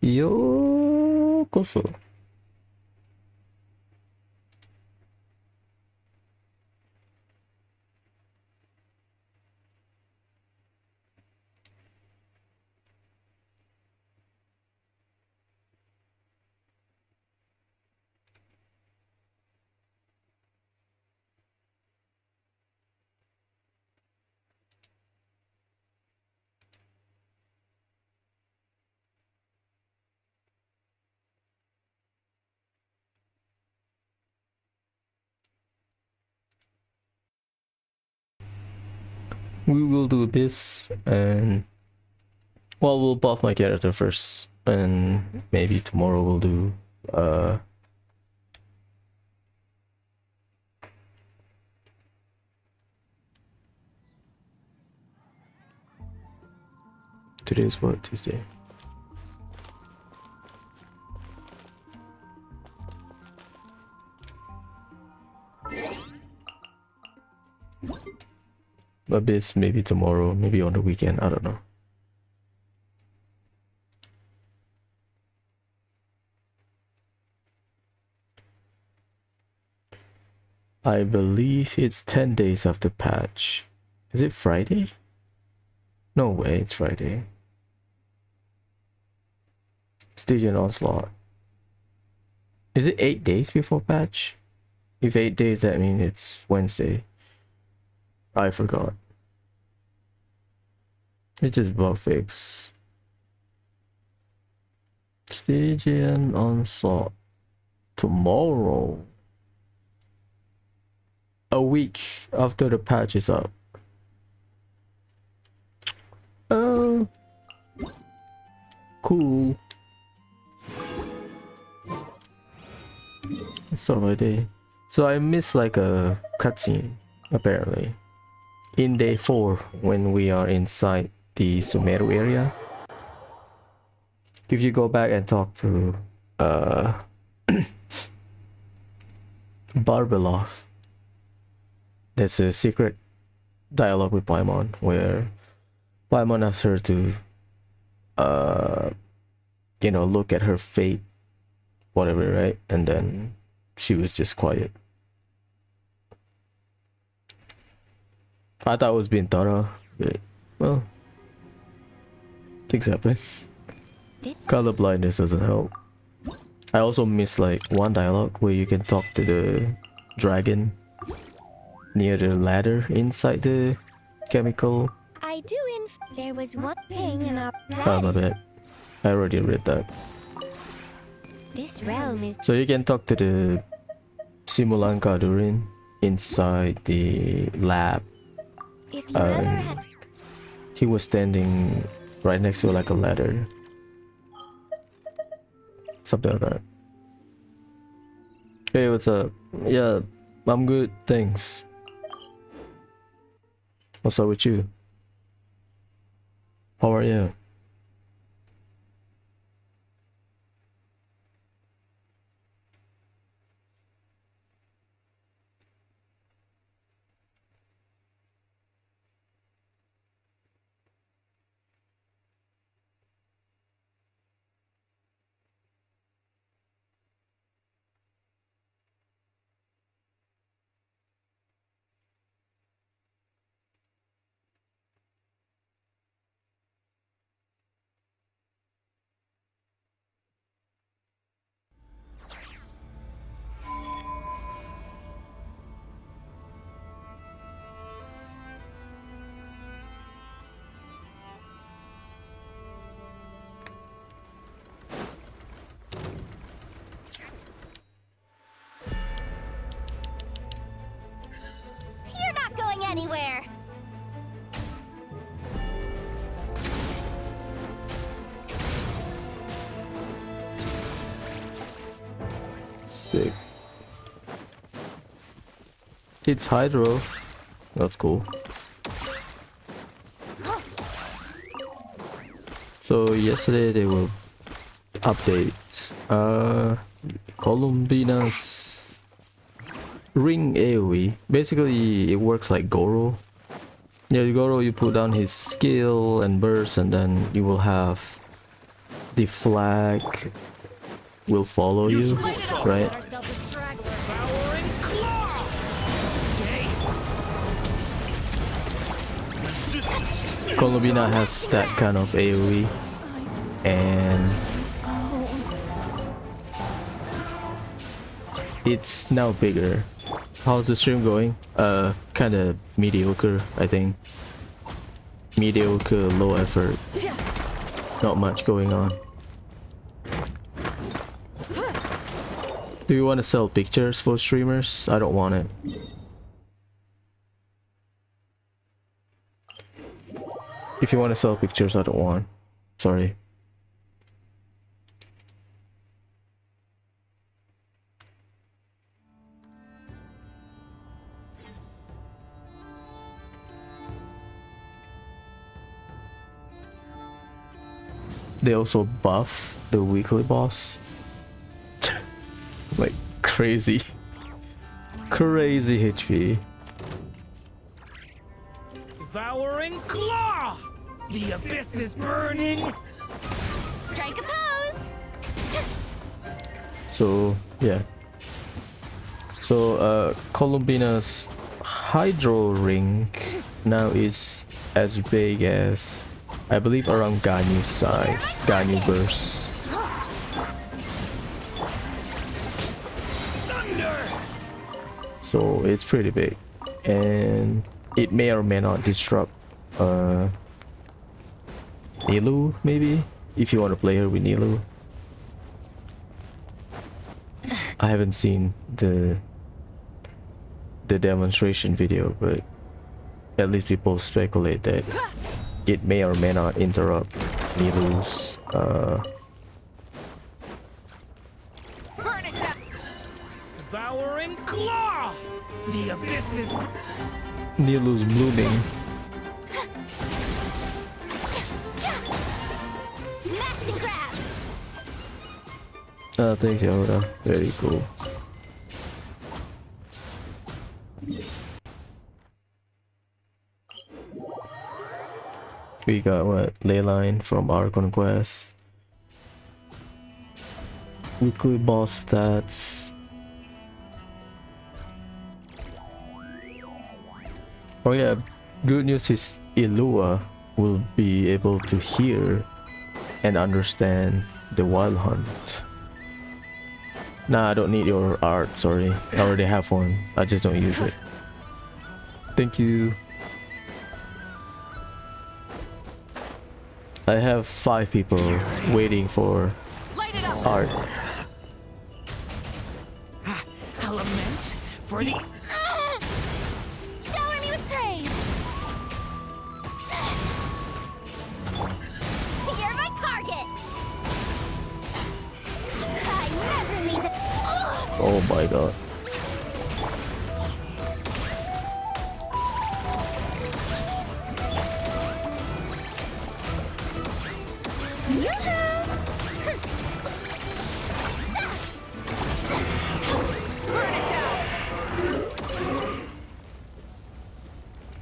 ようこそ。We will do this and well, we'll buff my character first and maybe tomorrow we'll do today's what, Tuesday? Abyss maybe tomorrow, maybe on the weekend, I don't know. I believe it's 10 days after patch. Is it Friday? No way, it's Friday. Stygian Onslaught. Is it 8 days before patch? If 8 days, that means it's Wednesday. I forgot. It's just bug fix. Stygian Onslaught. Tomorrow. a week after the patch is up. Oh, cool. So my day. So I missed like a cutscene apparently in day 4 when we are inside the Sumeru area. If you go back and talk to Barbeloth, there's a secret dialogue with Paimon where Paimon asks her to you know, look at her fate, whatever, right? And then she was just quiet. I thought it was being thought of, but well, things happen. Color blindness doesn't help. I also missed like one dialogue where you can talk to the dragon near the ladder inside the chemical. I do there was one thing in our Oh, my bad. I already read that. This realm is So you can talk to the Simulanka Durin inside the lab. if you ever had He was standing right next to like a ladder. Something like that. Hey, what's up? Yeah, I'm good, thanks. What's up with you? How are you? You're not going anywhere. Sick. It's Hydro. That's cool. So yesterday they were updates. Columbina's ring AoE. Basically it works like Goro. Yeah, Goro, you put down his skill and burst, and then you will have the flag will follow you, right? Columbina has that kind of AoE, and it's now bigger. How's the stream going? Kind of mediocre, I think. Mediocre, low effort. Not much going on. Do you want to sell pictures for streamers? I don't want it. If you want to sell pictures, I don't want. Sorry. They also buff the weekly boss. Like crazy. Crazy HP. Devouring claw! The abyss is burning! Strike a pose. So yeah. So Columbina's Hydro ring now is as big as, I believe, around Ganyu's size. Ganyu burst. So it's pretty big, and it may or may not disrupt Nilu, maybe, if you want to play her with Nilu. I haven't seen the the demonstration video, but at least people speculate that it may or may not interrupt Nilu's Burn it down! Devouring claw! The abyss is... Nilu's blooming. Smash and grab! Thanks Yoda, very cool. We got what? Leyline from our conquest. Weekly boss stats. Oh yeah, good news is Illua will be able to hear and understand the wild hunt. Nah, I don't need your art, sorry. I already have one. I just don't use it. Thank you. I have 5 people waiting for art. Element for the... Shower me with praise! You're my target! I never leave it. Oh my god.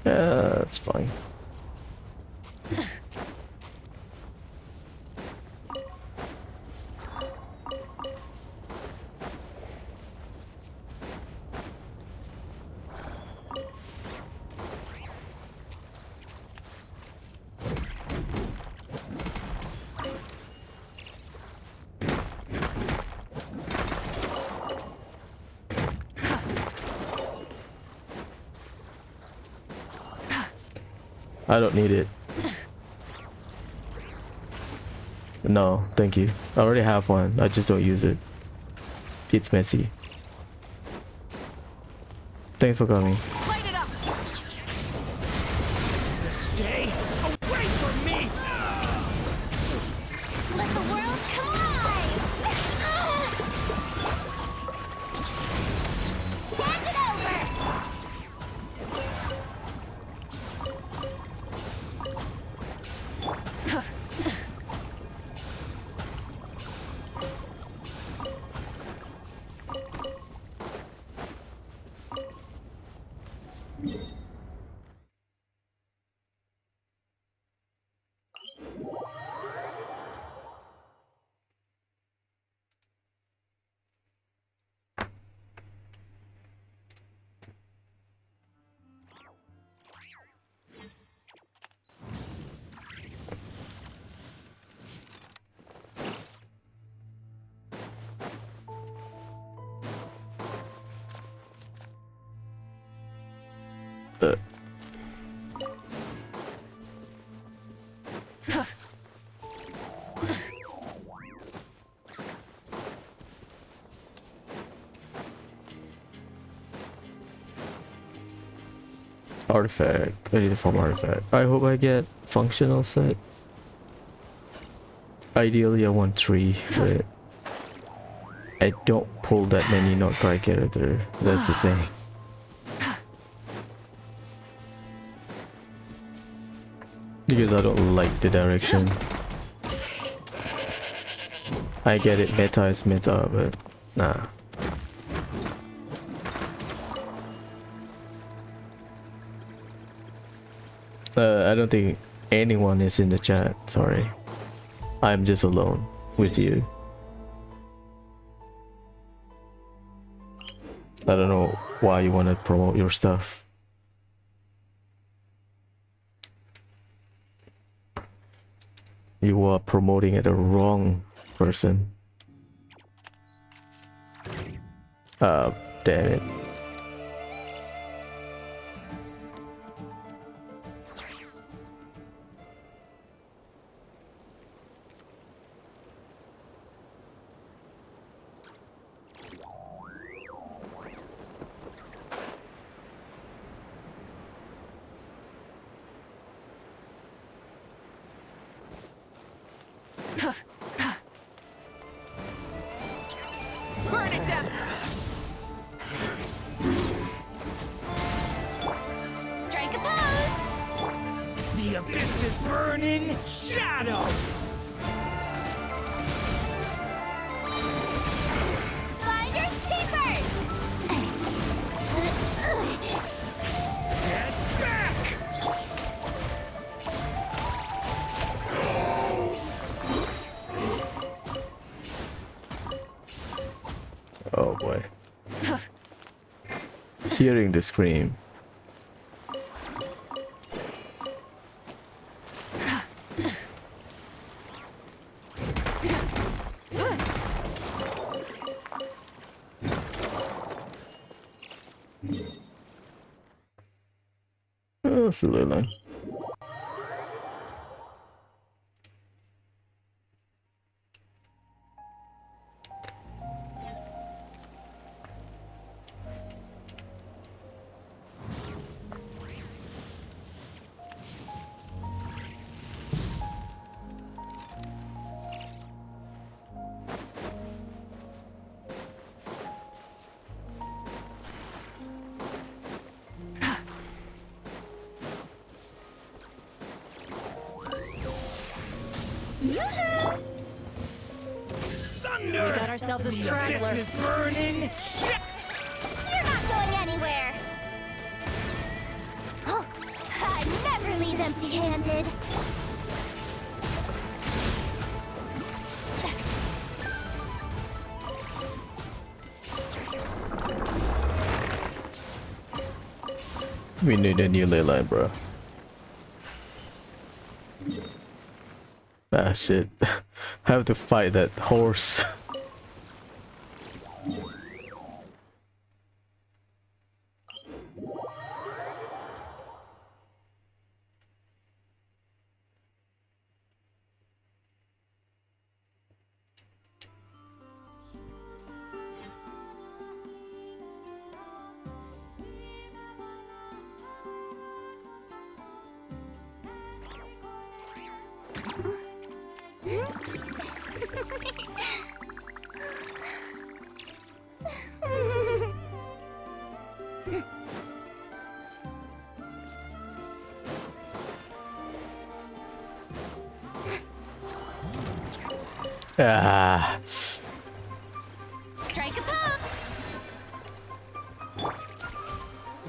Yeah, that's fine. I don't need it. No, thank you. I already have one. I just don't use it. It's messy. Thanks for coming. Light it up! Stay away from me! Let the world come alive! Hand it over! Artifact. I need to form artifact. I hope I get functional set. Ideally I want 3, but I don't pull that many not cry character. That's the thing. Because I don't like the direction. I get it, meta is meta, but nah. I don't think anyone is in the chat, sorry. I'm just alone with you. I don't know why you want to promote your stuff. You are promoting it the wrong person. Damn it. The abyss is burning. Shadow. Finders keepers! Get back. Oh boy. Hearing the scream. Oh, it's a little line. Thunder. We got ourselves a The straggler. abyss is burning. You're not going anywhere! I never leave empty-handed! We need a new ley line, bro. Ah shit. Have to fight that horse. Ah. Strike a pose!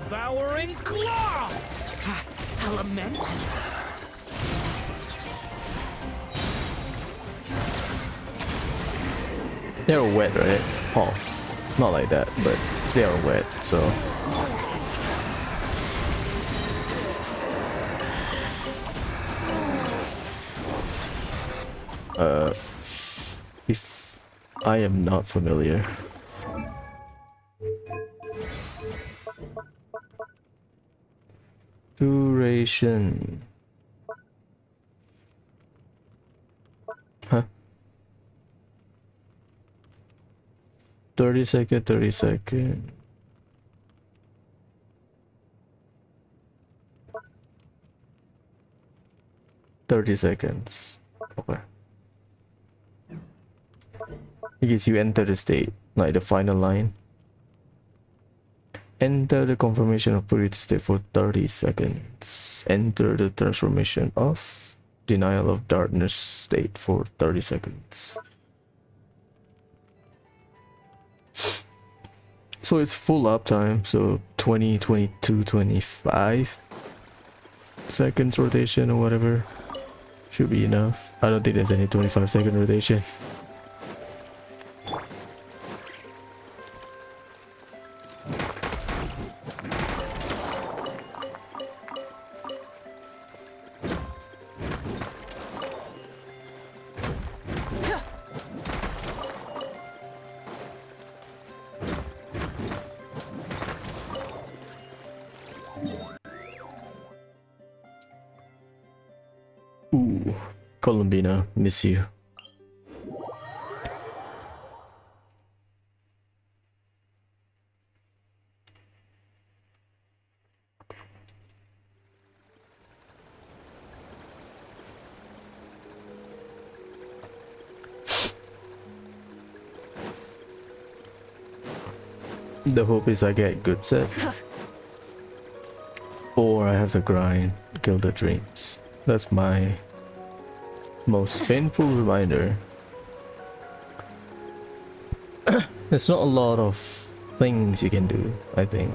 Devouring claw. Element. They're wet, right? Pulse. Not like that, but they are wet, so. If I am not familiar. Duration. Huh? 30 second, 30 second. $30. Okay. Because you enter the state, like the final line. Enter the confirmation of purity state for 30 seconds. Enter the transformation of denial of darkness state for 30 seconds. So it's full uptime, so 20, 22, 25 seconds rotation or whatever should be enough. I don't think there's any 25-second rotation. Ooh, Columbina, miss you. The hope is I get good set. Or I have to grind, kill the dreams. That's my most painful reminder. There's not a lot of things you can do, I think.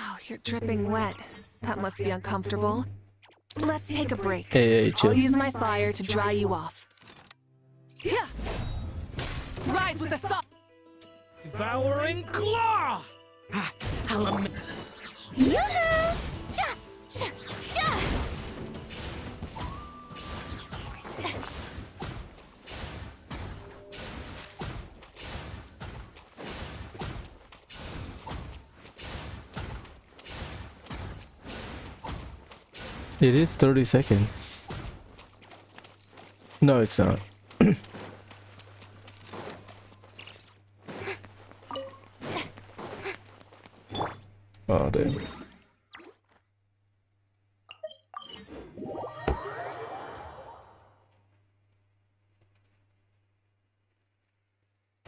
Oh, you're dripping wet. That must be uncomfortable. Let's take a break. Hey, chill. I'll use my fire to dry you off. Yeah. Rise with the sun. Devouring claw! Ha, element. Yoo-hoo! Ja, sha, ja. It is 30 seconds. No, it's not. Oh, damn.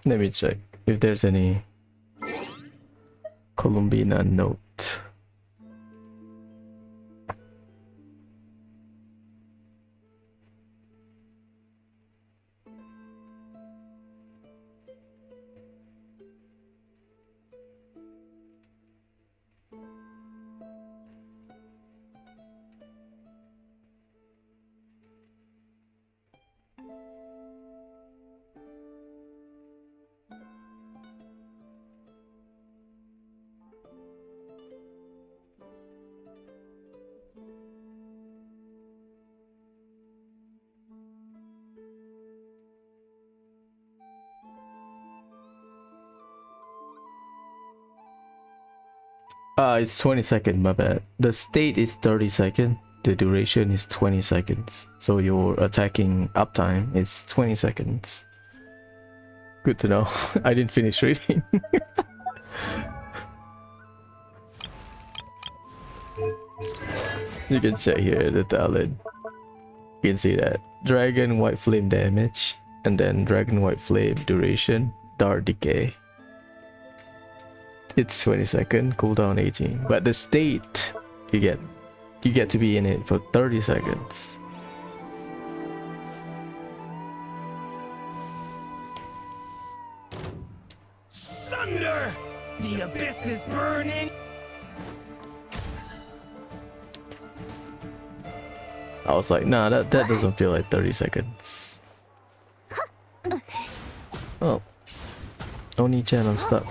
Let me check if there's any Columbina note. It's 20 seconds, my bad. The state is 30 seconds. The duration is 20 seconds. So your attacking uptime is 20 seconds. Good to know. I didn't finish reading. You can check here the talent. You can see that. Dragon White Flame damage. And then Dragon White Flame duration. Dark Decay. It's 20 seconds, cooldown 18. But the state you get to be in it for 30 seconds. Thunder! The abyss is burning! I was like, nah, that doesn't feel like 30 seconds. Oh. Oni-chan, I'm stuck.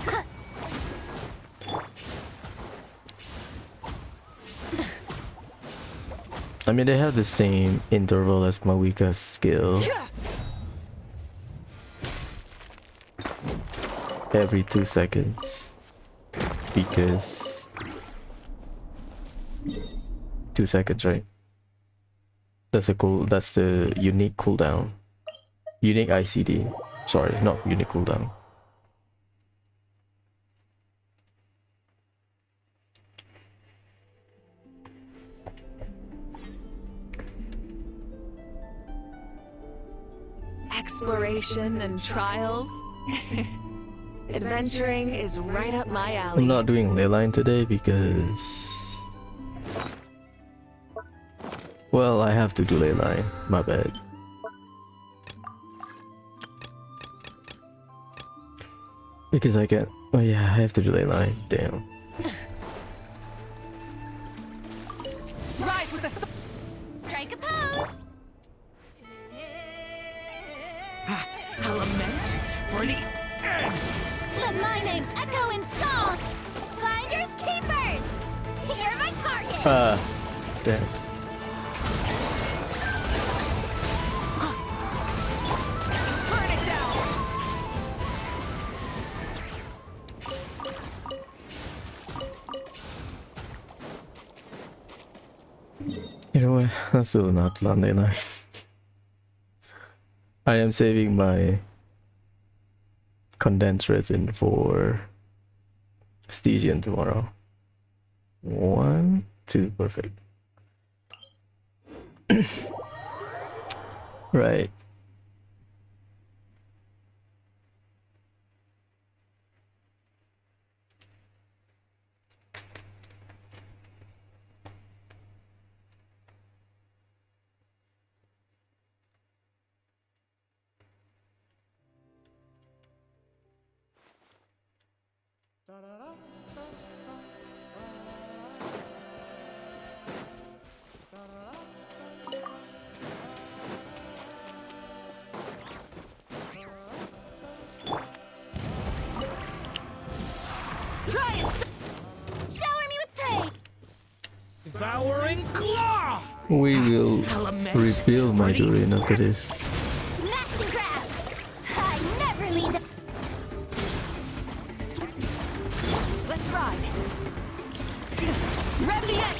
I mean, they have the same interval as Mawika's skill. Every 2 seconds. Because... 2 seconds, right? That's the unique cooldown. Unique ICD. Sorry, not unique cooldown. Exploration and trials. Adventuring is right up my alley. I'm not doing leyline today because... well, I have to do leyline. My bad. Because I get... oh yeah, I have to do leyline. Damn. Rise with the sun. Strike a pose. Ha, element for the end! Let my name echo in song. Finders keepers. You're my target. Damn. Burn it down. You know what? I'm still not landing line. I am saving my condensed resin for Stygian tomorrow. 1, 2, perfect. Right. Shower me with praise. Devouring claw! We will Element reveal my for the Durin after this. Smash and grab. I never leave the... Let's ride. Rev the end.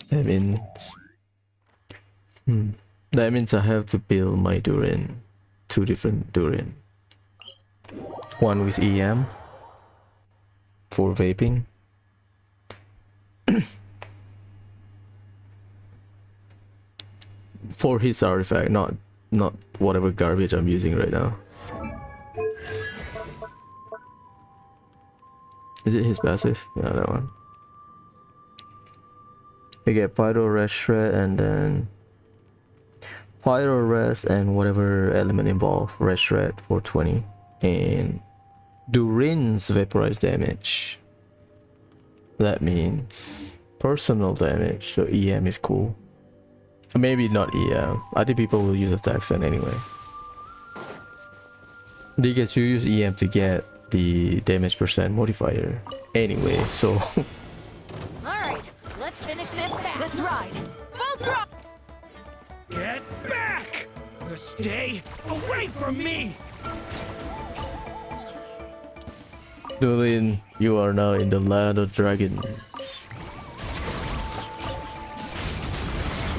That means... That means I have to build my Durin. 2 different Durin. One with EM for vaping. For his artifact, not whatever garbage I'm using right now. Is it his passive? Yeah, that one. We get Pyro Rest Shred and then Pyro Rest and whatever element involved, Rest Shred for 20. And Durin's Vaporize damage. That means personal damage, so EM is cool. Maybe not EM. I think people will use attack send anyway. Because you use EM to get the damage percent modifier anyway, so Alright, let's finish this fast. Let's ride. Full throttle. Get back! Or stay away from me! Durin, you are now in the land of dragons.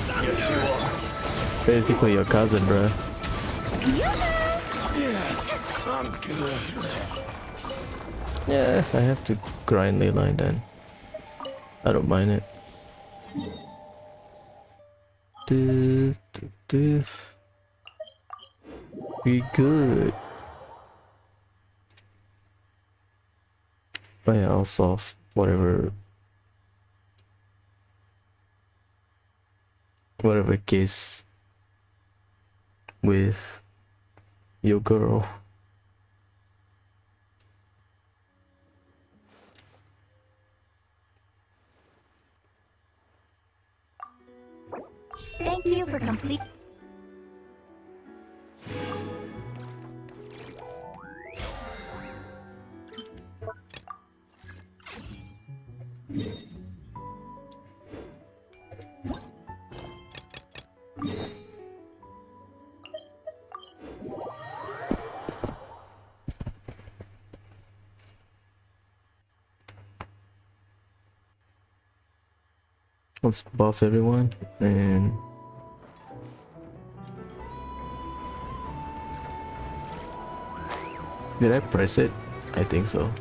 Yes, you are. Basically your cousin, bruh. Yeah, I'm good. Yeah, I have to grind ley line then. I don't mind it. We good. But yeah, I'll solve whatever case with your girl. Thank you for complete... Let's buff everyone and did I press it? I think so.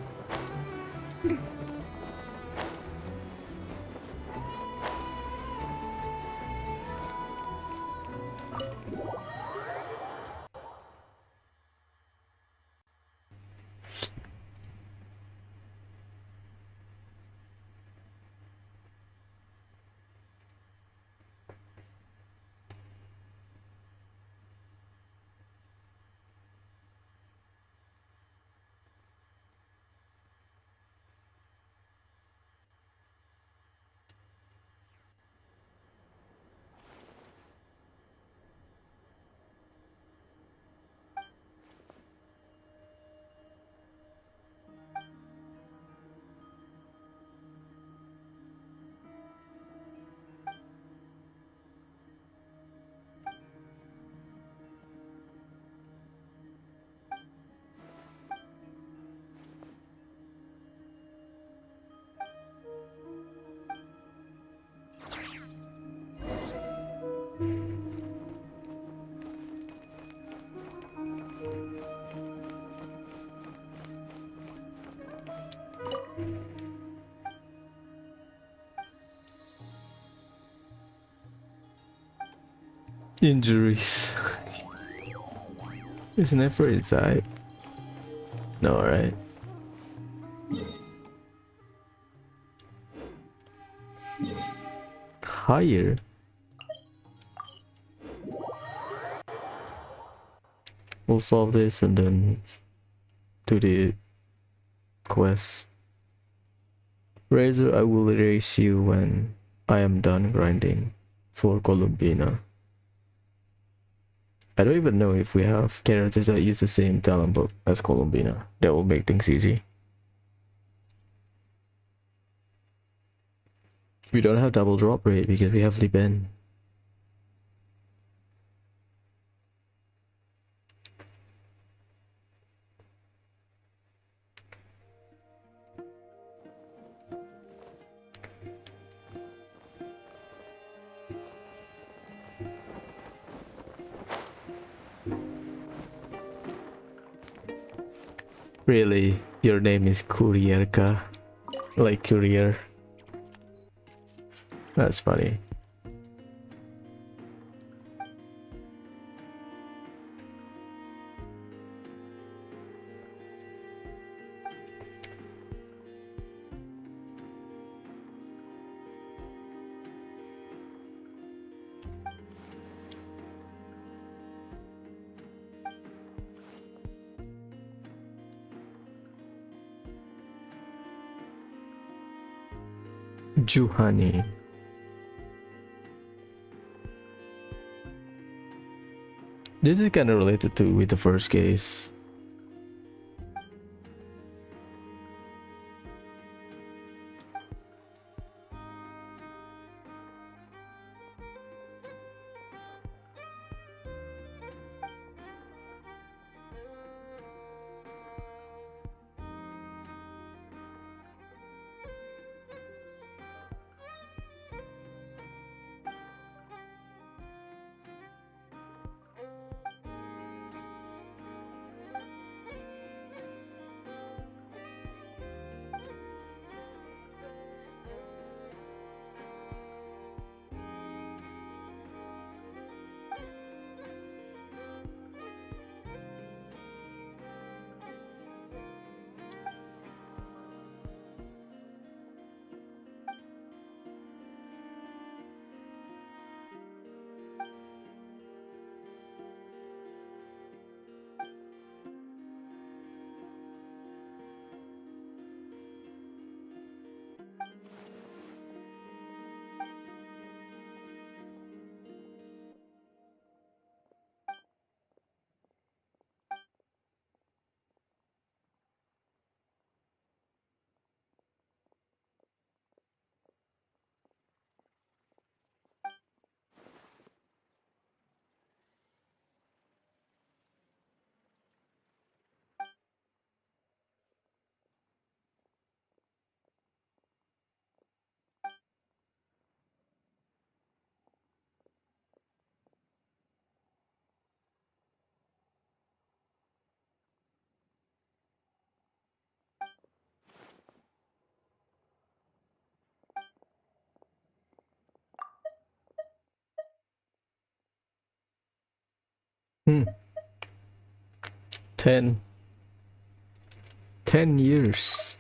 Injuries. Isn't it for inside? No, right? Higher. We'll solve this and then do the quest. Razor, I will erase you when I am done grinding for Columbina. I don't even know if we have characters that use the same talent book as Columbina. That will make things easy. We don't have double drop rate because we have Liben. Really? Your name is Kurierka? Like courier? That's funny. Juhani. This is kind of related to with the first case. Hmm. 10 years.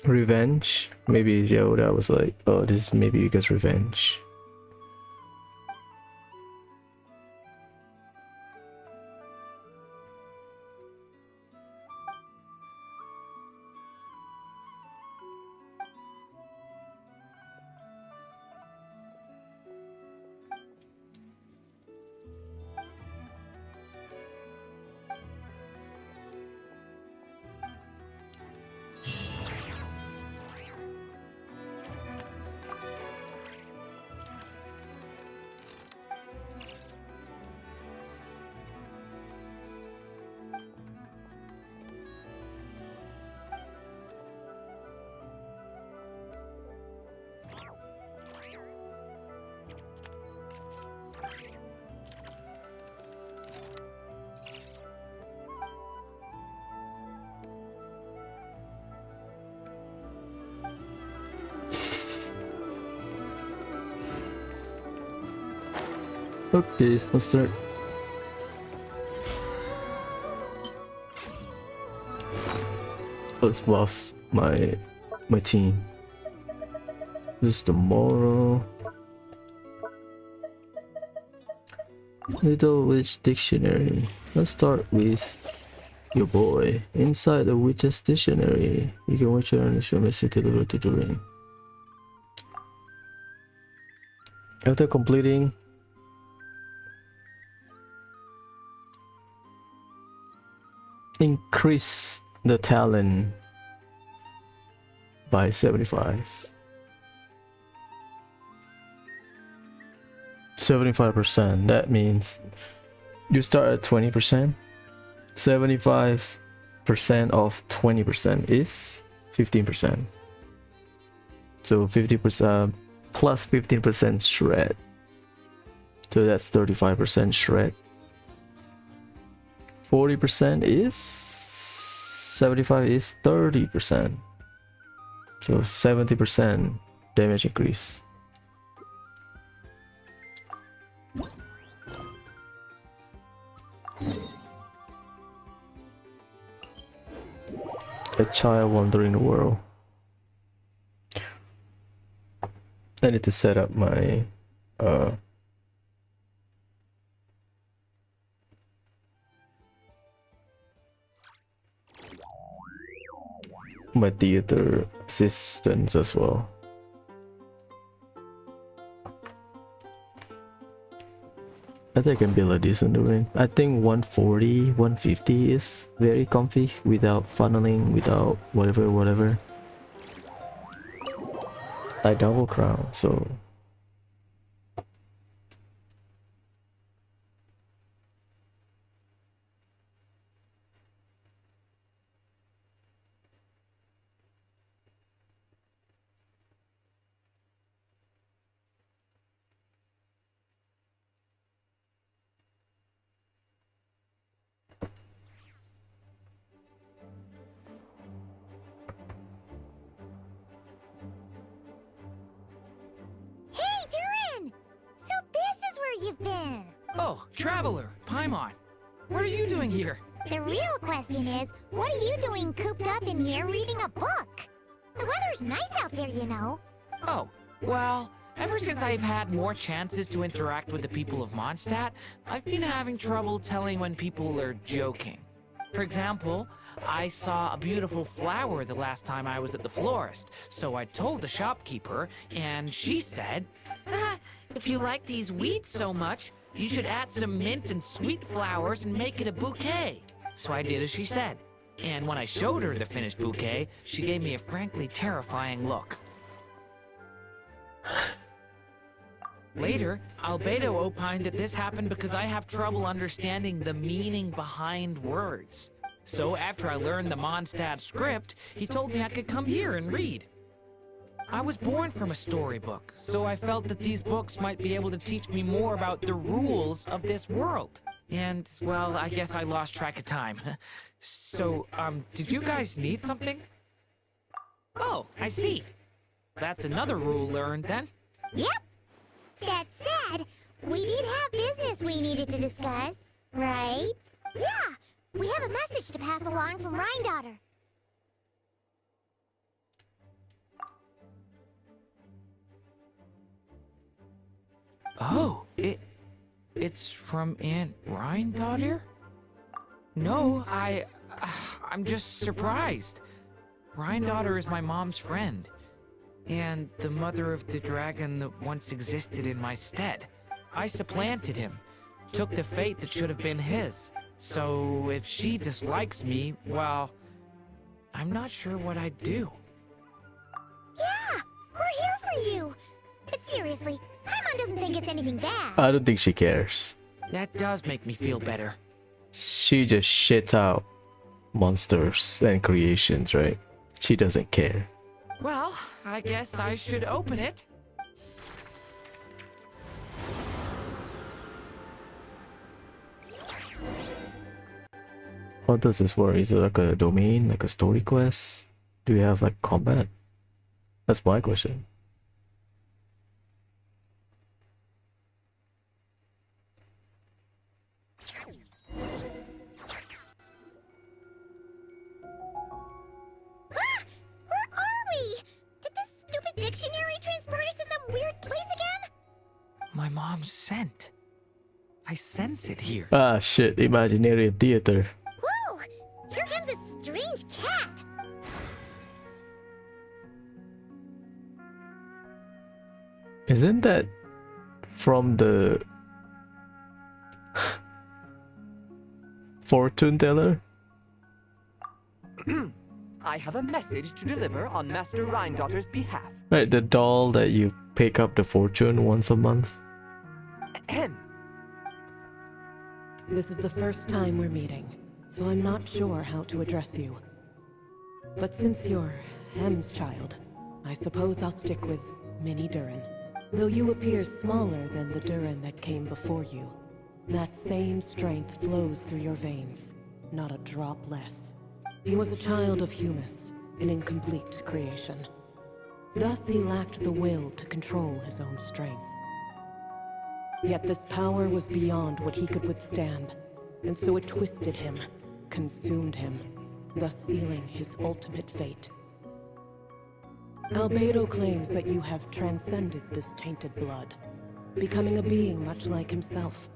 Revenge? Maybe Yoda was like, oh, this is maybe because revenge. Okay, let's start. Let's buff my team. This is the moral. Little Witch Dictionary. Let's start with your boy. Inside the Witch's Dictionary, you can watch your instrument delivered to the ring. After completing increase the talent by 75%. 75%. That means you start at 20%. 75% of 20% is 15%. So 50% plus 15% shred. So that's 35% shred. 40% is 75 is 30%. So 70% damage increase. A child wandering the world. I need to set up my my theater assistants as well. I think I can build a decent ring. I think 140, 150 is very comfy without funneling, without whatever. I double crown, so Hey, Durin! So this is where you've been. Oh, Traveler, Paimon. What are you doing here? The real question is, what are you doing cooped up in here reading a book? The weather's nice out there, you know. Oh, well, ever since I've had more chances to interact with the people of Mondstadt, I've been having trouble telling when people are joking. For example, I saw a beautiful flower the last time I was at the florist, so I told the shopkeeper, and she said, if you like these weeds so much, you should add some mint and sweet flowers and make it a bouquet. So I did as she said. And when I showed her the finished bouquet, she gave me a frankly terrifying look. Later, Albedo opined that this happened because I have trouble understanding the meaning behind words. So after I learned the Mondstadt script, he told me I could come here and read. I was born from a storybook, so I felt that these books might be able to teach me more about the rules of this world. And, well, I guess I lost track of time. So, did you guys need something? Oh, I see. That's another rule learned, then. Yep. That said, we did have business we needed to discuss, right? Yeah, we have a message to pass along from Rhine-daughter. Oh, it's from Aunt Rhine-daughter? No, I'm just surprised. Rhine-daughter is my mom's friend, and the mother of the dragon that once existed in my stead. I supplanted him, took the fate that should have been his. So if she dislikes me, well, I'm not sure what I'd do. Yeah, we're here for you. But seriously, Paimon doesn't think it's anything bad. I don't think she cares. That does make me feel better. She just shits out monsters and creations, right? She doesn't care. Well, I guess I should open it. What does this work? Is it like a domain, like a story quest? Do you have like combat? That's my question. Hexerei transport us to some weird place again? My mom's scent. I sense it here. Ah, shit. Imaginary theater. Whoa! Here comes a strange cat. Isn't that from the fortune teller? I have a message to deliver on Master Rhindaughter's behalf. Right, the doll that you pick up the fortune once a month. Ahem. This is the first time we're meeting, so I'm not sure how to address you. But since you're Hem's child, I suppose I'll stick with Mini Durin. Though you appear smaller than the Durin that came before you, that same strength flows through your veins, not a drop less. He was a child of Humus, an incomplete creation. Thus he lacked the will to control his own strength. Yet this power was beyond what he could withstand, and so it twisted him, consumed him, thus sealing his ultimate fate. Albedo claims that you have transcended this tainted blood, becoming a being much like himself.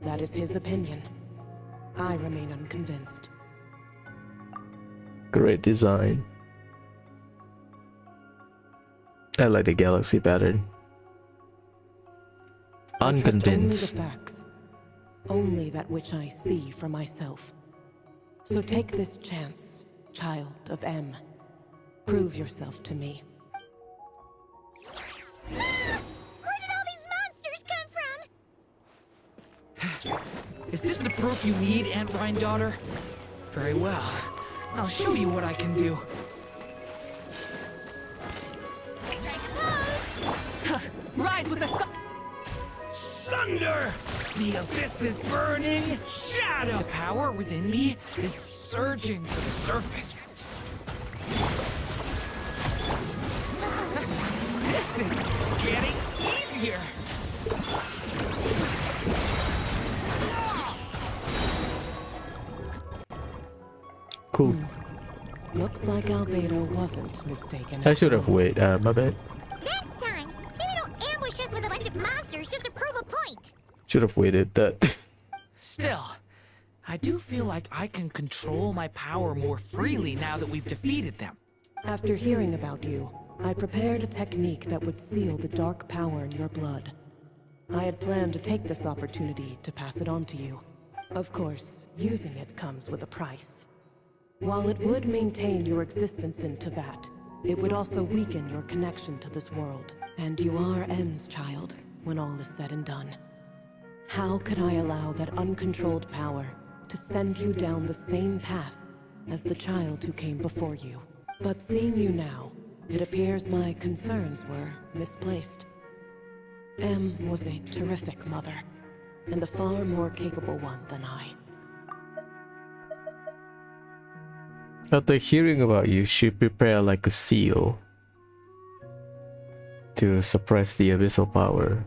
That is his opinion. I remain unconvinced. Great design. I like the galaxy pattern. I trust only the Unconvinced. facts. Only that which I see for myself. So take this chance, child of M. Prove yourself to me. Ah! Where did all these monsters come from? Is this the proof you need, Aunt Rhindaughter? Very well. I'll show you what I can do. Rise with the sun! Thunder! The abyss is burning! Shadow! The power within me is surging to the surface. This is getting easier! Cool. Looks like Albedo wasn't mistaken. I should have waited. My bad. Next time, maybe don't ambush us with a bunch of monsters just to prove a point. Should have waited that. Still, I do feel like I can control my power more freely now that we've defeated them. After hearing about you, I prepared a technique that would seal the dark power in your blood. I had planned to take this opportunity to pass it on to you. Of course, using it comes with a price. While it would maintain your existence in Tevat, it would also weaken your connection to this world. And you are M's child, when all is said and done. How could I allow that uncontrolled power to send you down the same path as the child who came before you? But seeing you now, it appears my concerns were misplaced. M was a terrific mother, and a far more capable one than I. After hearing about you, she prepared like a seal to suppress the abyssal power.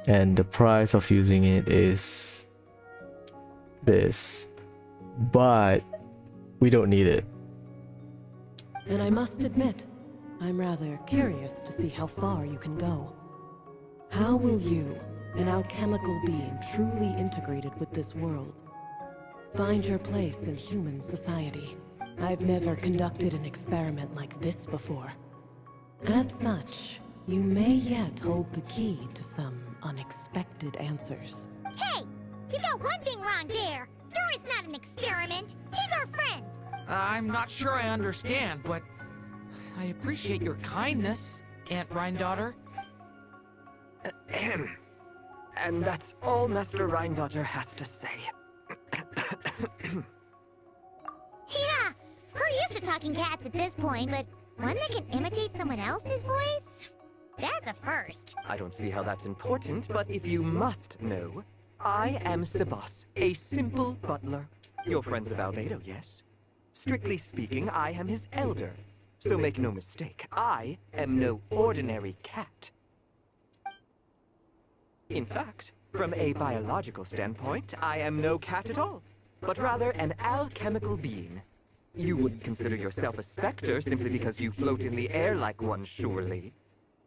And the price of using it is this. But we don't need it. And I must admit, I'm rather curious to see how far you can go. How will you, an alchemical being truly integrated with this world, find your place in human society? I've never conducted an experiment like this before. As such, you may yet hold the key to some unexpected answers. Hey, you got one thing wrong there. Dory's not an experiment. He's our friend. I'm not sure I understand, but I appreciate your kindness, Aunt Rhindaughter. Ahem. And that's all Master Rhindaughter has to say. Yeah, we're used to talking cats at this point, but one that can imitate someone else's voice? That's a first. I don't see how that's important, but if you must know, I am Sebas, a simple butler. You're friends of Albedo, yes? Strictly speaking, I am his elder. So make no mistake, I am no ordinary cat. In fact, from a biological standpoint, I am no cat at all, but rather an alchemical being. You wouldn't consider yourself a specter simply because you float in the air like one, surely.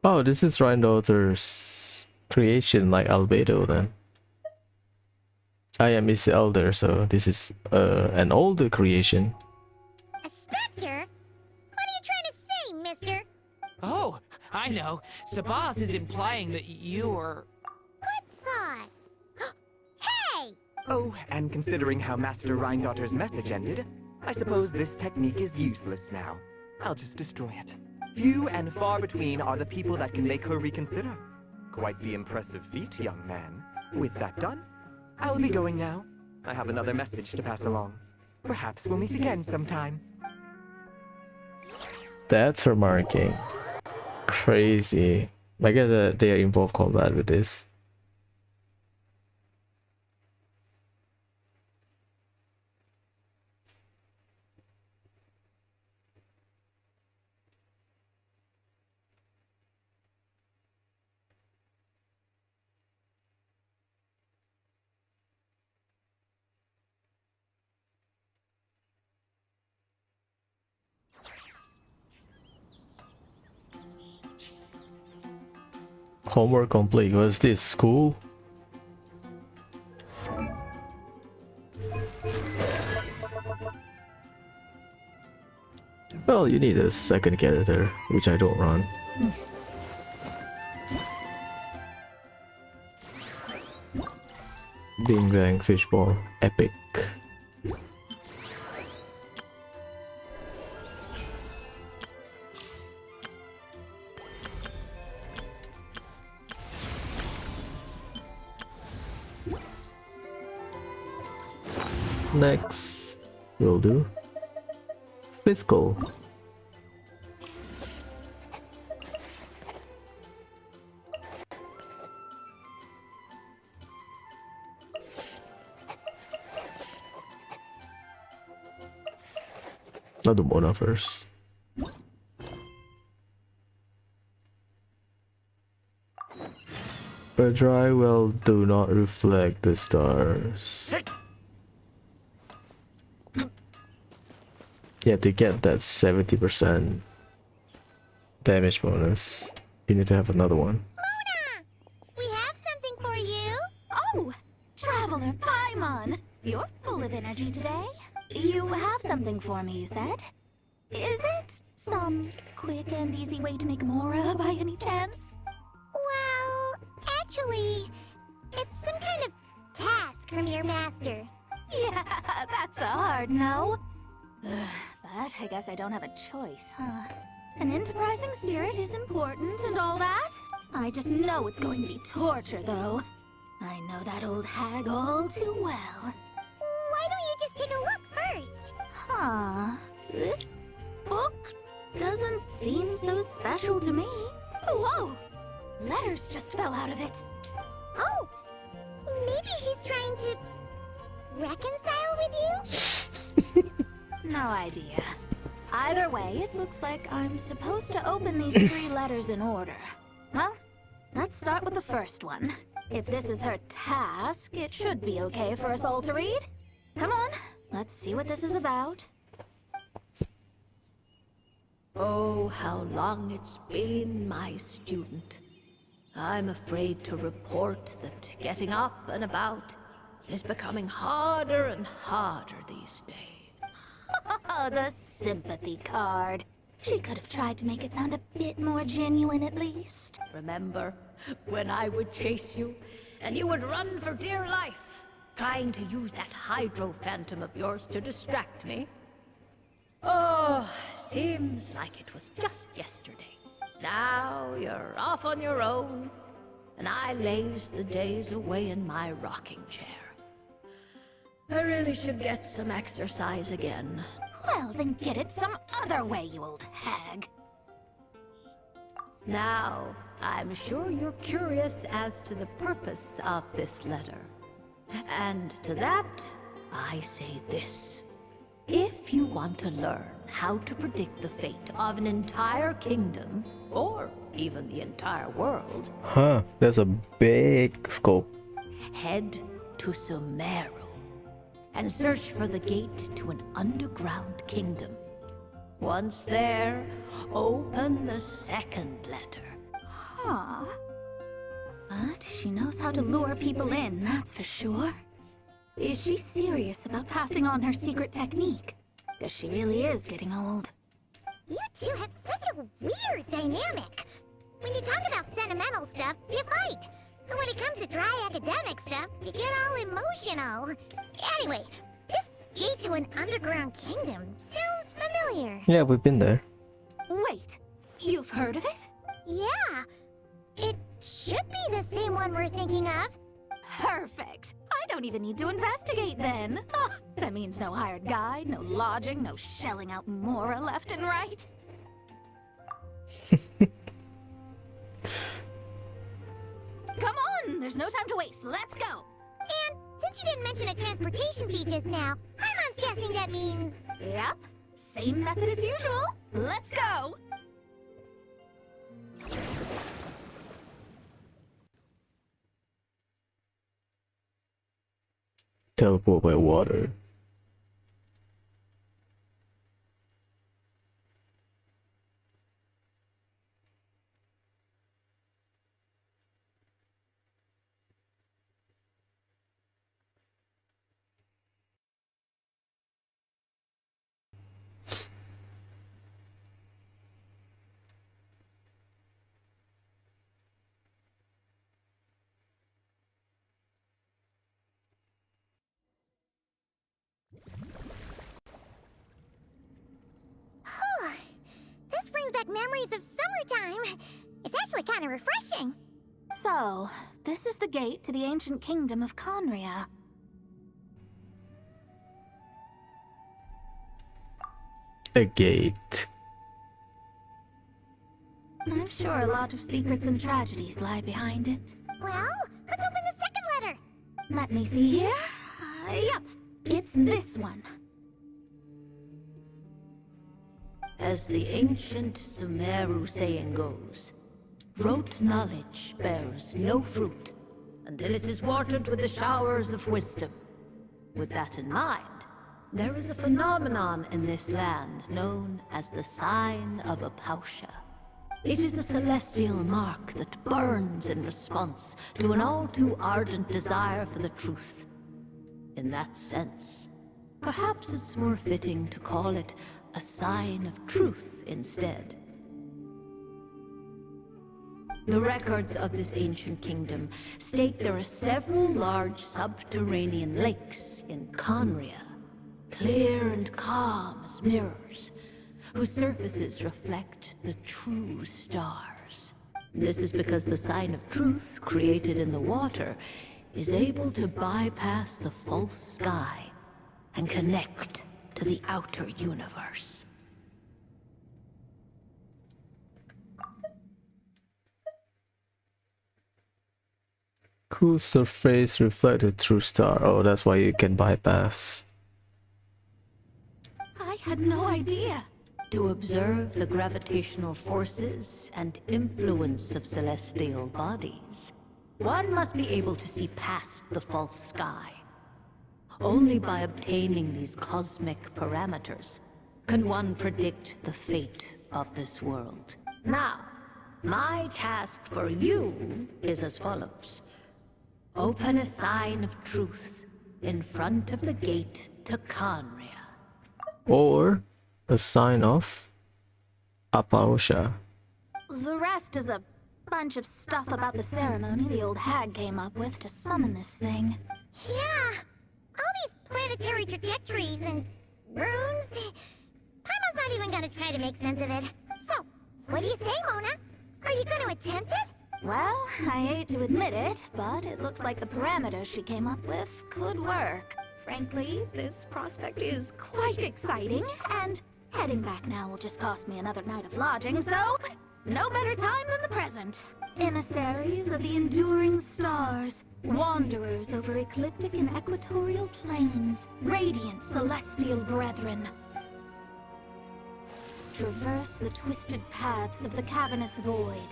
Oh, this is Rhindaughter's creation, like Albedo then. I am his elder, so this is an older creation. A specter? What are you trying to say, mister? Oh, I know. Sabas is implying that you are... Good thought. Hey! Oh, and considering how Master Rhindaughter's message ended, I suppose this technique is useless now. I'll just destroy it. Few and far between are the people that can make her reconsider. Quite the impressive feat, young man. With that done, I'll be going now. I have another message to pass along. Perhaps we'll meet again sometime. That's her marking. Crazy. I guess that they are involved combat with this. Homework complete. What's this? School? Well, you need a second character, which I don't run. Bing bang fishball. Epic. Next, we'll do fiscal. I'll do Mona first. A dry well do not reflect the stars. Yeah, to get that 70% damage bonus, you need to have another one. Mona! We have something for you. Oh, Traveler Paimon. You're full of energy today. You have something for me, you said? Is it some quick and easy way to make Mora by any chance? Well, actually, it's some kind of task from your master. Yeah, that's a hard no. But I guess I don't have a choice, huh? An enterprising spirit is important and all that. I just know it's going to be torture, though. I know that old hag all too well. Why don't you just take a look first? Huh. This book doesn't seem so special to me. Whoa! Letters just fell out of it. Oh, maybe she's trying to reconcile with you? No idea. Either way, it looks like I'm supposed to open these 3 letters in order. Well, let's start with the first one. If this is her task, it should be okay for us all to read. Come on, let's see what this is about. Oh, how long it's been, my student. I'm afraid to report that getting up and about is becoming harder and harder these days. Oh, the sympathy card. She could have tried to make it sound a bit more genuine at least. Remember when I would chase you and you would run for dear life, trying to use that hydro phantom of yours to distract me? Oh, seems like it was just yesterday. Now you're off on your own, and I laze the days away in my rocking chair. I really should get some exercise again. Well, then get it some other way, you old hag. Now, I'm sure you're curious as to the purpose of this letter. And to that, I say this. If you want to learn how to predict the fate of an entire kingdom, or even the entire world, Huh, that's a big scope. head to Sumeru and search for the gate to an underground kingdom. Once there, open the second letter. Huh. But she knows how to lure people in, that's for sure. Is she serious about passing on her secret technique? Because she really is getting old. You two have such a weird dynamic. When you talk about sentimental stuff, you fight. But when it comes to dry academic stuff, you get all emotional. Anyway, this gate to an underground kingdom sounds familiar. Yeah, we've been there. Wait, you've heard of it? Yeah, it should be the same one we're thinking of. Perfect. I don't even need to investigate then. Oh, that means no hired guide, no lodging, no shelling out Mora left and right. Come on, there's no time to waste. Let's go. And since you didn't mention a transportation fee just now, Paimon's guessing that means... Yep, same method as usual. Let's go. Teleport by water. This brings back memories of summertime. It's actually kind of refreshing. So, this is the gate to the ancient kingdom of Conria. A gate. I'm sure a lot of secrets and tragedies lie behind it. Well, let's open the second letter. Let me see here. Yep, it's this one. As the ancient Sumeru saying goes, rote knowledge bears no fruit until it is watered with the showers of wisdom. With that in mind, there is a phenomenon in this land known as the Sign of Apausha. It is a celestial mark that burns in response to an all too ardent desire for the truth. In that sense, perhaps it's more fitting to call it a sign of truth instead. The records of this ancient kingdom state there are several large subterranean lakes in Conria, clear and calm as mirrors, whose surfaces reflect the true stars. This is because the sign of truth created in the water is able to bypass the false sky and connect to the outer universe. Cool surface reflected through star. Oh, that's why you can bypass. I had no idea. To observe the gravitational forces and influence of celestial bodies, one must be able to see past the false sky. Only by obtaining these cosmic parameters can one predict the fate of this world. Now, my task for you is as follows. Open a sign of truth in front of the gate to Conria. Or a sign of Apausha. The rest is a bunch of stuff about the ceremony the old hag came up with to summon this thing. Yeah, all these planetary trajectories and runes. Paimon's not even gonna try to make sense of it. So, what do you say, Mona? Are you gonna attempt it? Well, I hate to admit it, but it looks like the parameters she came up with could work. Frankly, this prospect is quite exciting, and heading back now will just cost me another night of lodging, so no better time than the present. Emissaries of the enduring stars, wanderers over ecliptic and equatorial planes, radiant celestial brethren. Traverse the twisted paths of the cavernous void.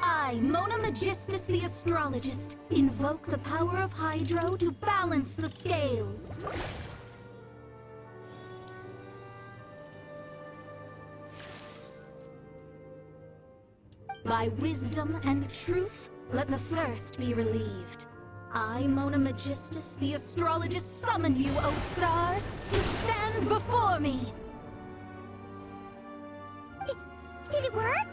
I, Mona Magistus the Astrologist, invoke the power of Hydro to balance the scales. By wisdom and truth, let the thirst be relieved. I, Mona Magistus, the astrologist, summon you, O stars, to stand before me. Did it work?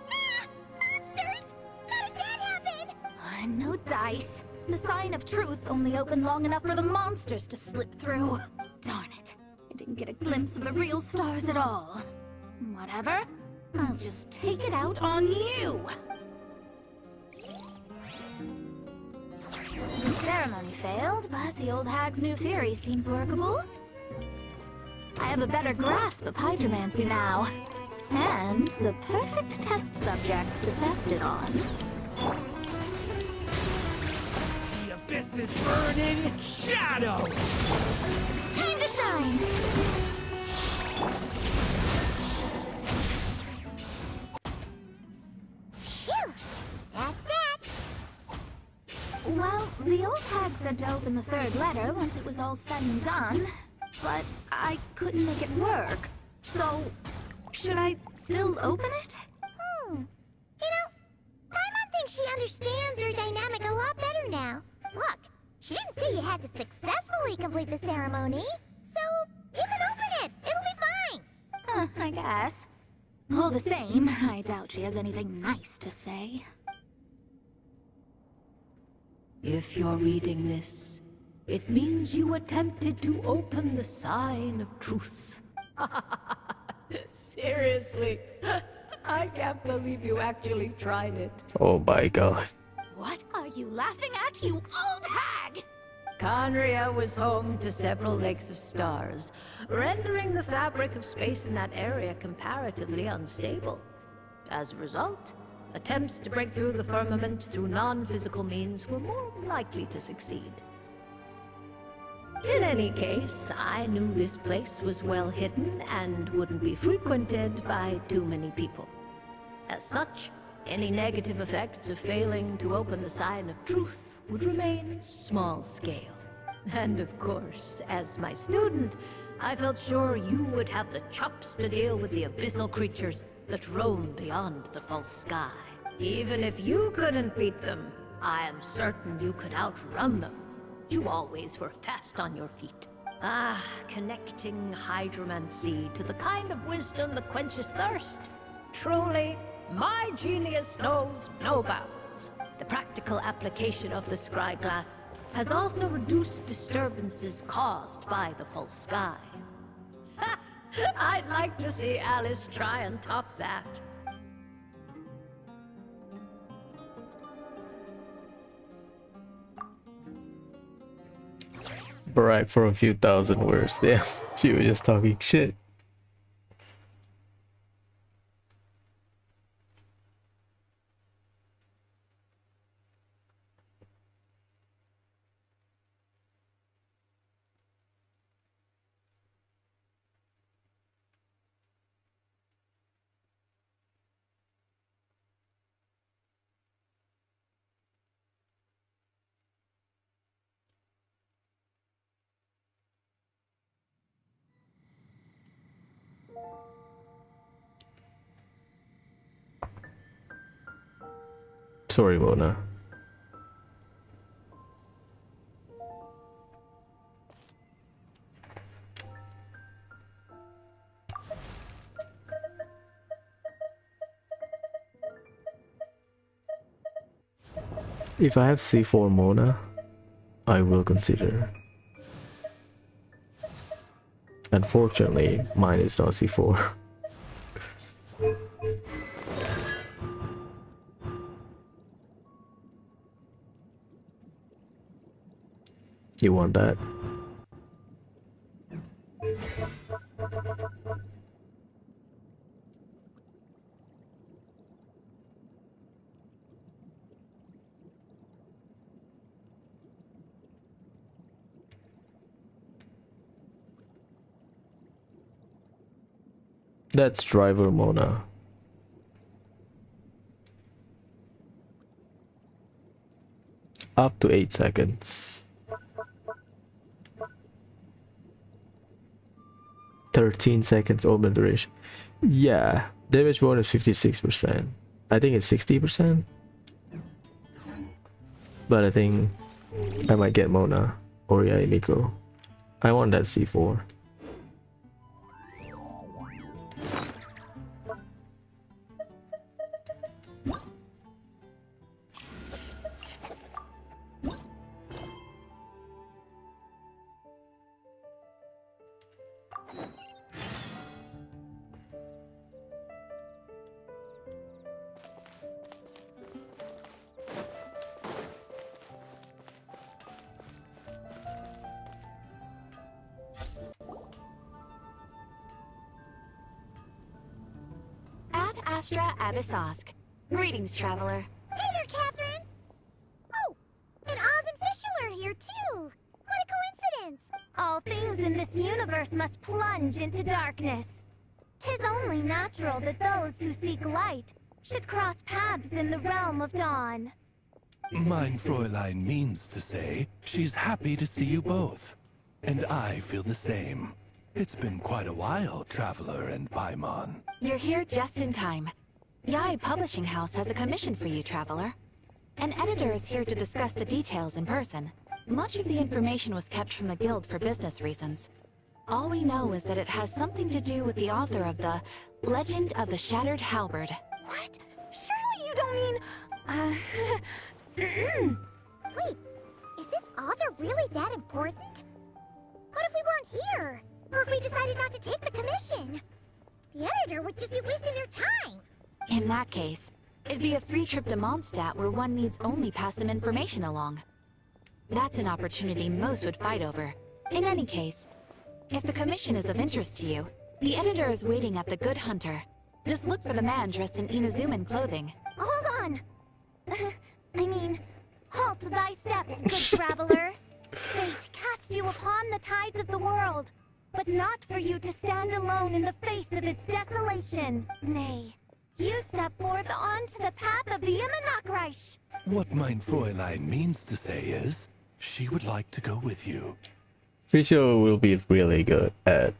Ah! Monsters! How did that happen? No dice. The sign of truth only opened long enough for the monsters to slip through. Darn it. I didn't get a glimpse of the real stars at all. Whatever. I'll just take it out on you. The ceremony failed, but the old hag's new theory seems workable. I have a better grasp of hydromancy now. And the perfect test subjects to test it on. The abyss is burning. Shadow! Time to shine! Phew! That's that! Well, the old hag said to open the third letter once it was all said and done. But I couldn't make it work. So, should I still open it? You know, Paimon thinks she understands her dynamic a lot better now. Look, she didn't say you had to successfully complete the ceremony, so you can open it. It'll be fine. I guess. All the same, I doubt she has anything nice to say. If you're reading this, it means you attempted to open the sign of truth. Seriously, I can't believe you actually tried it. Oh my god. What are you laughing at, you old hag? Conria was home to several lakes of stars, rendering the fabric of space in that area comparatively unstable. As a result, attempts to break through the firmament through non-physical means were more likely to succeed. In any case, I knew this place was well hidden and wouldn't be frequented by too many people. As such, any negative effects of failing to open the sign of truth would remain small scale. And of course, as my student, I felt sure you would have the chops to deal with the abyssal creatures that roam beyond the false sky. Even if you couldn't beat them, I am certain you could outrun them. You always were fast on your feet. Ah, connecting hydromancy to the kind of wisdom that quenches thirst. Truly, my genius knows no bounds. The practical application of the scry glass has also reduced disturbances caused by the false sky. I'd like to see Alice try and top that. Brag for a few thousand words. Yeah, she was just talking shit. Sorry, Mona. If I have C4 Mona, I will consider. Unfortunately, mine is not C4. You want that? That's driver Mona. Up to 8 seconds. 13 seconds open duration. Yeah, damage bonus 56%. I think it's 60%. But I think I might get Mona or Miko. I want that C4. Ad Astra Abyssosk. Greetings, traveler. Hey there, Catherine! Oh, and Oz and Fischl are here too! What a coincidence! All things in this universe must plunge into darkness. 'Tis only natural that those who seek light should cross paths in the realm of dawn. Mein Fräulein means to say she's happy to see you both. And I feel the same. It's been quite a while, Traveler and Paimon. You're here just in time. Yai Publishing House has a commission for you, traveler. An editor is here to discuss the details in person. Much of the information was kept from the guild for business reasons. All we know is that it has something to do with the author of the Legend of the Shattered Halberd. What? Surely you don't mean... Wait, is this author really that important? What if we weren't here? Or if we decided not to take the commission? The editor would just be wasting their time. In that case, it'd be a free trip to Mondstadt where one needs only pass some information along. That's an opportunity most would fight over. In any case, if the commission is of interest to you, the editor is waiting at the Good Hunter. Just look for the man dressed in Inazuman clothing. Hold on! Halt thy steps, good traveler! Fate cast you upon the tides of the world, but not for you to stand alone in the face of its desolation. Nay, you step forth onto the path of the Immenachreich. What mein Fräulein means to say is, she would like to go with you. Fischl will be really good at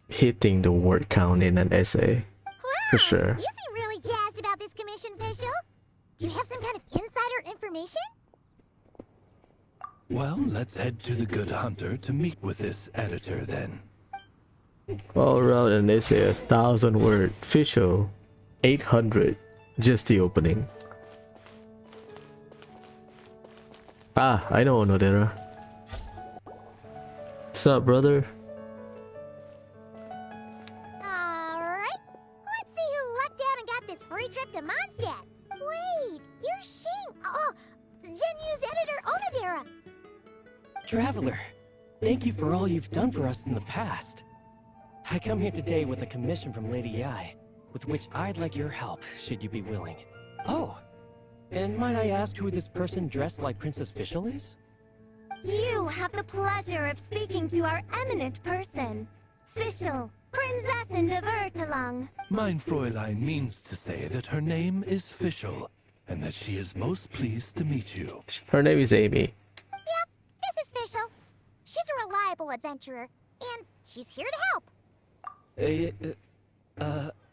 hitting the word count in an essay. Wow, For sure. You seem really jazzed about this commission, Fischl. Do you have some kind of insider information? Well, let's head to the Good Hunter to meet with this editor then. All around an essay, 1,000 word. Fischl, 800. Just the opening. Ah, I know Onodera. What's up, brother? Alright, let's see who lucked out and got this free trip to Mondstadt. Wait, you're Shing. Oh, Genu's editor Onodera. Traveler, thank you for all you've done for us in the past. I come here today with a commission from Lady Yai, with which I'd like your help, should you be willing. Oh, and might I ask who this person dressed like Princess Fischl is? You have the pleasure of speaking to our eminent person, Fischl, Prinzessin de Vertelung. Mein Fräulein means to say that her name is Fischl, and that she is most pleased to meet you. Her name is Amy. Yep, this is Fischl. She's a reliable adventurer, and she's here to help.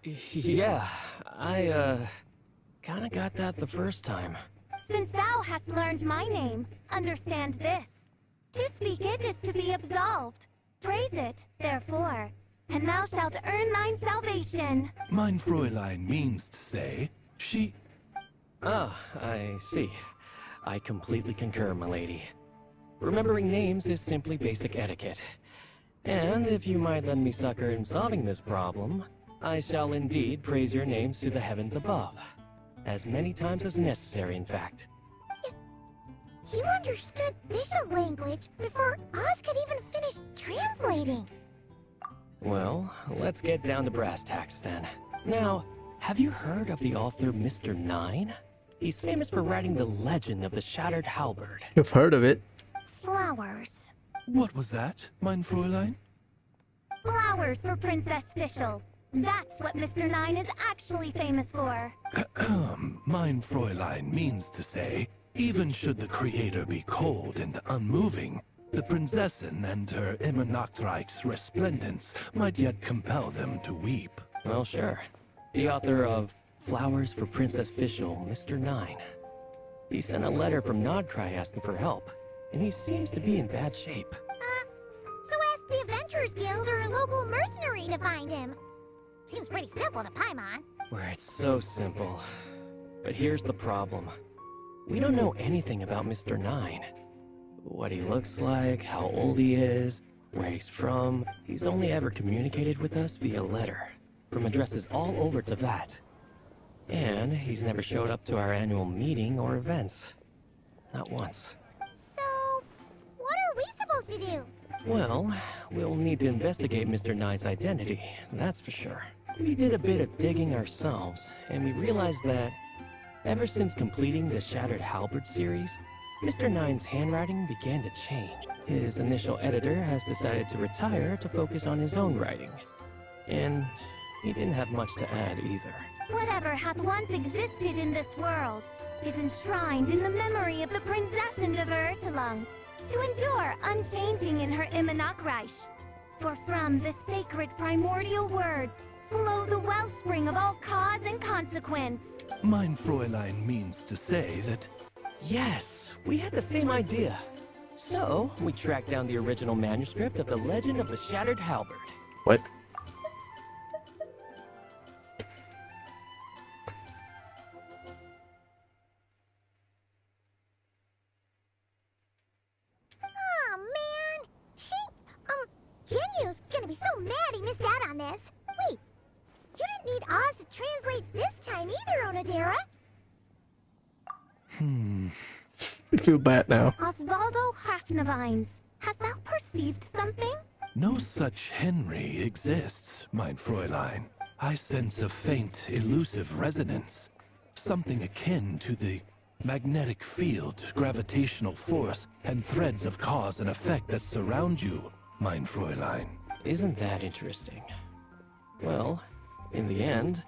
Yeah, I, kinda got that the first time. Since thou hast learned my name, understand this. To speak it is to be absolved. Praise it, therefore, and thou shalt earn thine salvation. Mein Fräulein means to say, she... Ah, I see. I completely concur, my lady. Remembering names is simply basic etiquette. And if you might lend me succor in solving this problem, I shall indeed praise your names to the heavens above. As many times as necessary, in fact. You understood Fischl language before Oz could even finish translating. Well, let's get down to brass tacks then. Now, have you heard of the author Mr. Nine? He's famous for writing the legend of the Shattered Halberd. You've heard of it. Flowers. What was that, mein Fräulein? Flowers for Princess Fischl. That's what Mr. Nine is actually famous for. Mein Fräulein means to say, even should the creator be cold and unmoving, The Prinzessin and her Immernachtreich's resplendence might yet compel them to weep. Well, sure. The author of Flowers for Princess Fischl, Mr. Nine. He sent a letter from Nodcry asking for help, and he seems to be in bad shape. So ask the Adventurers Guild or a local mercenary to find him. Seems pretty simple to Paimon. Where it's so simple. But here's the problem. We don't know anything about Mr. Nine. What he looks like, how old he is, where he's from. He's only ever communicated with us via letter, from addresses all over Teyvat. And he's never showed up to our annual meeting or events. Not once. So, what are we supposed to do? Well, we'll need to investigate Mr. Nine's identity, that's for sure. We did a bit of digging ourselves, and we realized that ever since completing the Shattered Halberd series, Mr. Nine's handwriting began to change. His initial editor has decided to retire to focus on his own writing. And he didn't have much to add either. Whatever hath once existed in this world is enshrined in the memory of the Prinzessin of Ertelung, to endure unchanging in her Immernachtreich. For from the sacred primordial words flow the wellspring of all cause and consequence. Mein Fräulein means to say that... Yes, we had the same idea. So, we tracked down the original manuscript of the Legend of the Shattered Halberd. What? Oh man! Genyu's gonna be so mad he missed out on this. Wait, you didn't need Oz to translate this time either, Onodera. I feel bad now. Osvaldo Hafnavines, hast thou perceived something? No such Henry exists, mein Fräulein. I sense a faint, elusive resonance. Something akin to the magnetic field, gravitational force, and threads of cause and effect that surround you, mein Fräulein. Isn't that interesting? Well, in the end,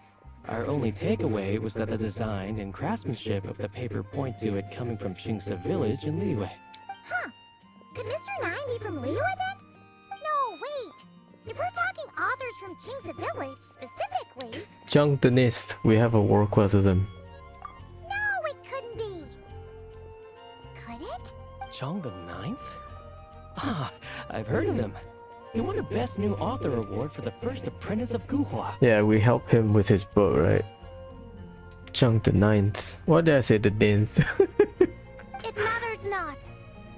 our only takeaway was that the design and craftsmanship of the paper point to it coming from Qingce village in Liyue. Huh. Could Mr. Nine be from Liyue then? No, wait. If we're talking authors from Qingce village specifically... Jung the Nist, we have a war quest with him. No, it couldn't be. Could it? Chong the Ninth? Ah, I've heard of him. He won a Best New Author award for the first apprentice of Guhua. Yeah, we helped him with his book, right? Jung the Ninth. What did I say? The 10th? It matters not.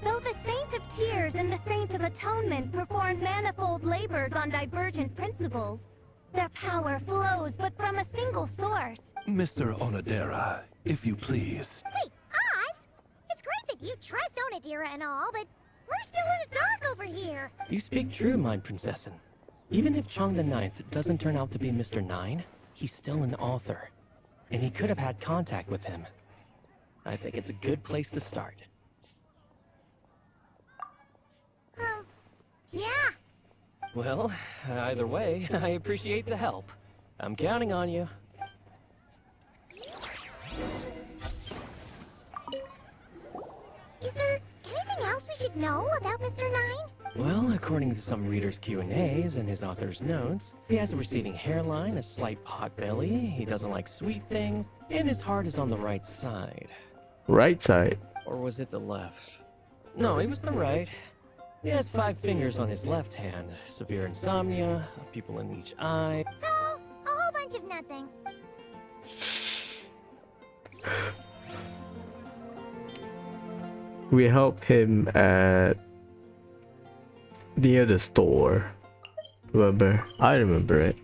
Though the Saint of Tears and the Saint of Atonement perform manifold labors on divergent principles, their power flows but from a single source. Mr. Onodera, if you please. Wait, Oz? It's great that you trust Onodera and all, but we're still in the dark over here. You speak true, mein Prinzessin. Even if Chong the Ninth doesn't turn out to be Mr. Nine, he's still an author. And he could have had contact with him. I think it's a good place to start. Yeah. Well, either way, I appreciate the help. I'm counting on you. Is there anything else we should know about Mr. Nine? Well, according to some readers' Q&As and his author's notes, he has a receding hairline, a slight pot belly, he doesn't like sweet things, and his heart is on the right side. Right side. Or was it the left? No, it was the right. He has 5 fingers on his left hand, severe insomnia, a pupil in each eye. So, a whole bunch of nothing. We help him at near the store. Remember? I remember it.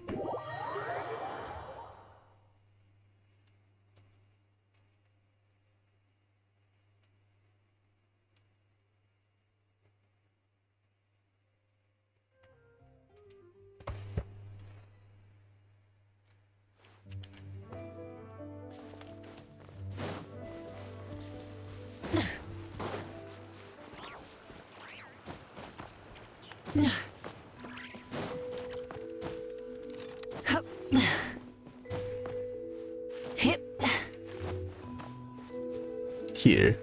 Here.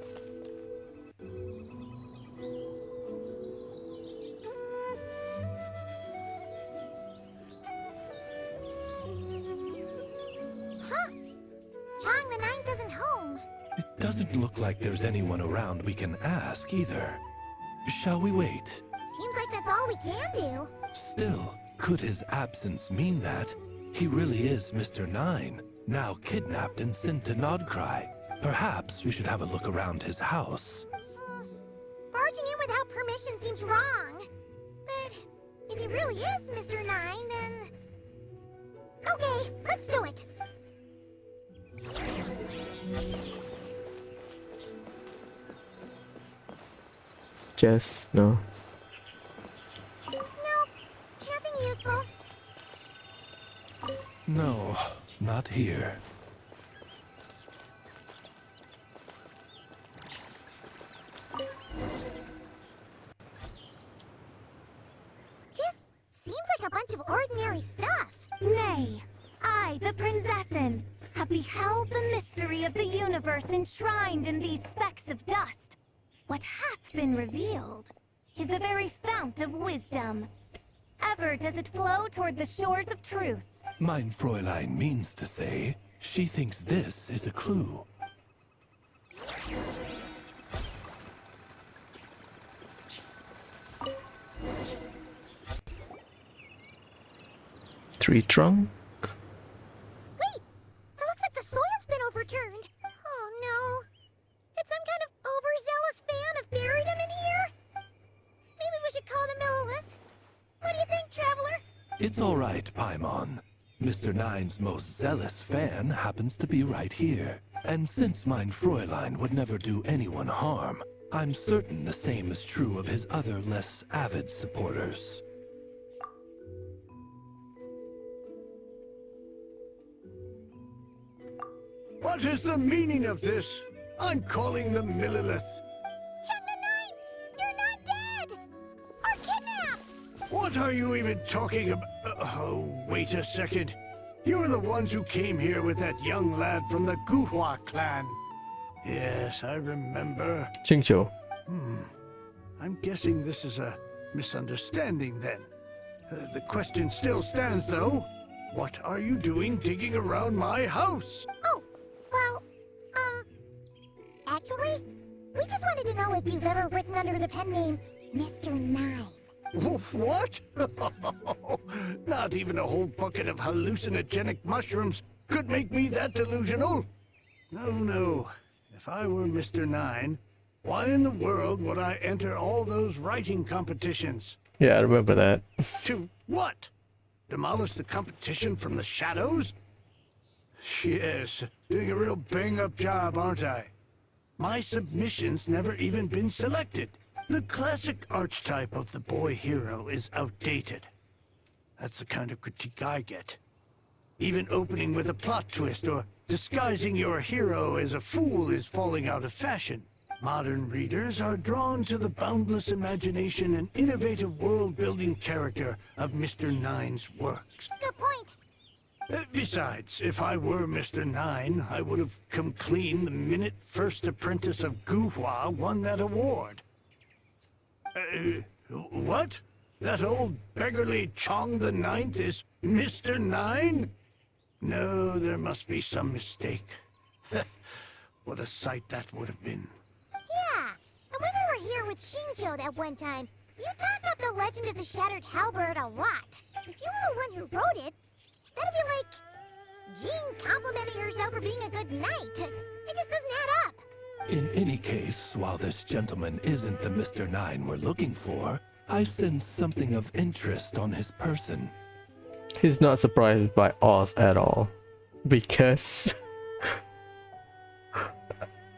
like there's anyone around we can ask either. Shall we wait? Seems like that's all we can do. Still, could his absence mean that he really is Mr. Nine, now kidnapped and sent to Nodcry? Perhaps we should have a look around his house. Barging in without permission seems wrong. But if he really is Mr. Nine, then... Okay, let's do it. Jess, no. Nope, nothing useful. No, not here. Just seems like a bunch of ordinary stuff. Nay, I, the Prinzessin, have beheld the mystery of the universe enshrined in these specks of dust. What hath been revealed is the very fount of wisdom. Ever does it flow toward the shores of truth. Mein Fräulein means to say, she thinks this is a clue. Tree trunk? Wait, it looks like the soil's been overturned. Oh no. Did some kind of overzealous fan have buried him in here? Maybe we should call him Millilith. What do you think, Traveler? It's all right, Paimon. Mr. Nine's most zealous fan happens to be right here. And since Mein Fräulein would never do anyone harm, I'm certain the same is true of his other less avid supporters. What is the meaning of this? I'm calling the Millilith. Chun the Nine, you're not dead! Or kidnapped! What are you even talking about? Oh, wait a second. You're the ones who came here with that young lad from the Guhua clan. Yes, I remember. Qingqiu. I'm guessing this is a misunderstanding then. The question still stands though. What are you doing digging around my house? Oh, well, actually, we just wanted to know if you've ever written under the pen name Mr. Nine. What? Not even a whole bucket of hallucinogenic mushrooms could make me that delusional. No. If I were Mr. Nine, why in the world would I enter all those writing competitions? Yeah, I remember that. To what? Demolish the competition from the shadows? Yes, doing a real bang-up job, aren't I? My submission's never even been selected. The classic archetype of the boy hero is outdated. That's the kind of critique I get. Even opening with a plot twist or disguising your hero as a fool is falling out of fashion. Modern readers are drawn to the boundless imagination and innovative world-building character of Mr. Nine's works. Good point. Besides, if I were Mr. Nine, I would have come clean the minute First Apprentice of Guhua won that award. What? That old beggarly Chong the Ninth is Mr. Nine? No, there must be some mistake. What a sight that would have been. Yeah, and when we were here with Xingqiu that one time, you talked up the legend of the Shattered Halberd a lot. If you were the one who wrote it, that'd be like Jean complimenting herself for being a good knight. It just doesn't add up. In any case, while this gentleman isn't the Mr. Nine we're looking for, I sense something of interest on his person. He's not surprised by Oz at all. Because...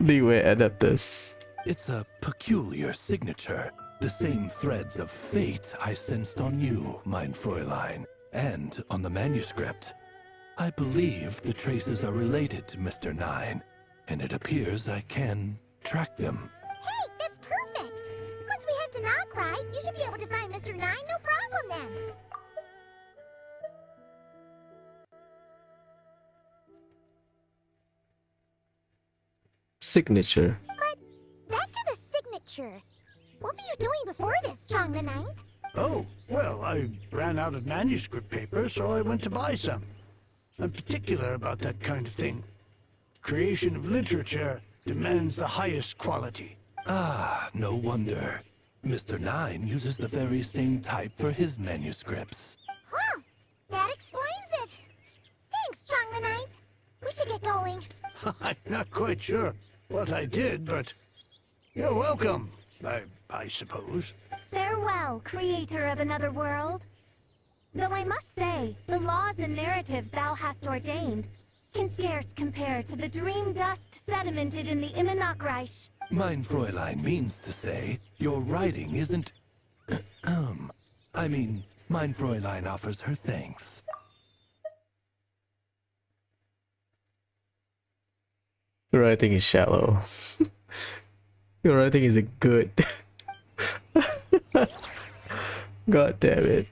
Leeway Adeptus. It's a peculiar signature. The same threads of fate I sensed on you, Mein Fräulein, and on the manuscript. I believe the traces are related to Mr. Nine, and it appears I can track them. Hey, that's perfect! Once we head to Nogcry, you should be able to find Mr. Nine, no problem then. Signature. But back to the signature. What were you doing before this, Chong the Ninth? Oh, well, I ran out of manuscript paper, so I went to buy some. I'm particular about that kind of thing. Creation of literature demands the highest quality. Ah, no wonder. Mr. Nine uses the very same type for his manuscripts. Huh, that explains it. Thanks, Chong the Ninth. We should get going. I'm not quite sure what I did, but you're welcome, I suppose. Farewell, creator of another world. Though I must say, the laws and narratives thou hast ordained can scarce compare to the dream dust sedimented in the Immenachreich. Mein Fräulein means to say, your writing isn't... I mean, Mein Fräulein offers her thanks. Your writing is shallow. Your writing is good. God damn it.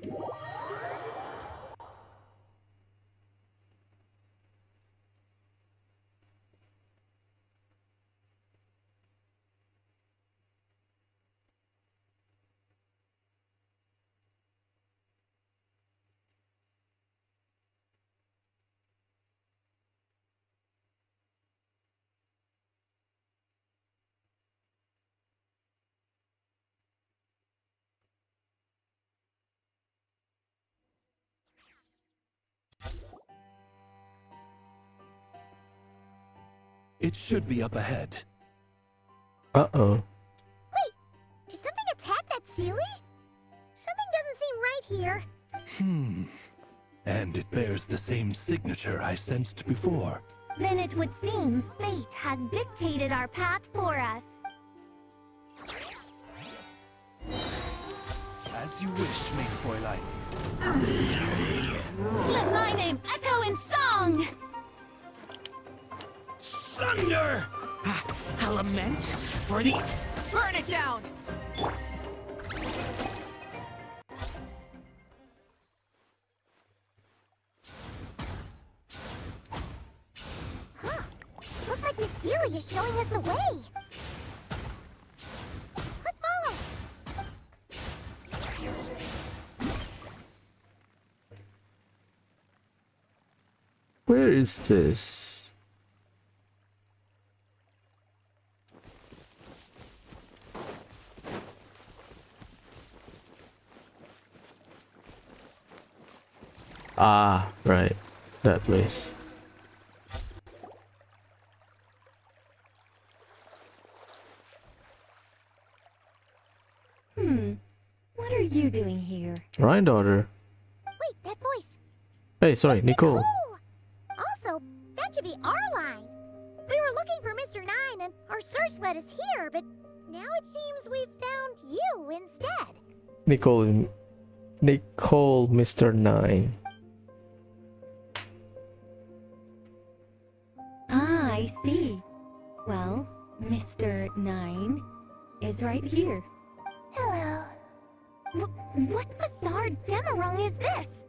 It should be up ahead. Uh-oh. Wait, did something attack that Sealy? Something doesn't seem right here. And it bears the same signature I sensed before. Then it would seem fate has dictated our path for us. As you wish, mein Fräulein. Let my name echo in song! Thunder! A lament for the... Burn it down! Huh. Looks like Miss Sealy is showing us the way. Let's follow. Where is this? Ah, right. That place. What are you doing here? Ryan daughter. Wait, that voice. Hey, sorry, It's Nicole. Also, that should be our line. We were looking for Mr. Nine and our search led us here, but now it seems we've found you instead. Nicole, Mr. Nine. Ah, I see. Well, Mr. Nine is right here. Hello. What bizarre demarung is this?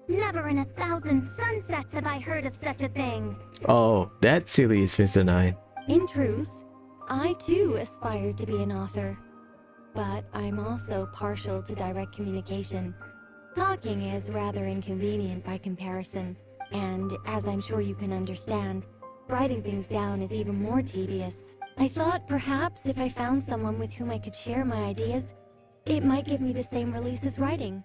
Never in 1,000 sunsets have I heard of such a thing. Oh, that silly is Mr. Nine. In truth, I too aspired to be an author. But I'm also partial to direct communication. Talking is rather inconvenient by comparison. And as I'm sure you can understand, writing things down is even more tedious. I thought perhaps if I found someone with whom I could share my ideas, it might give me the same release as writing.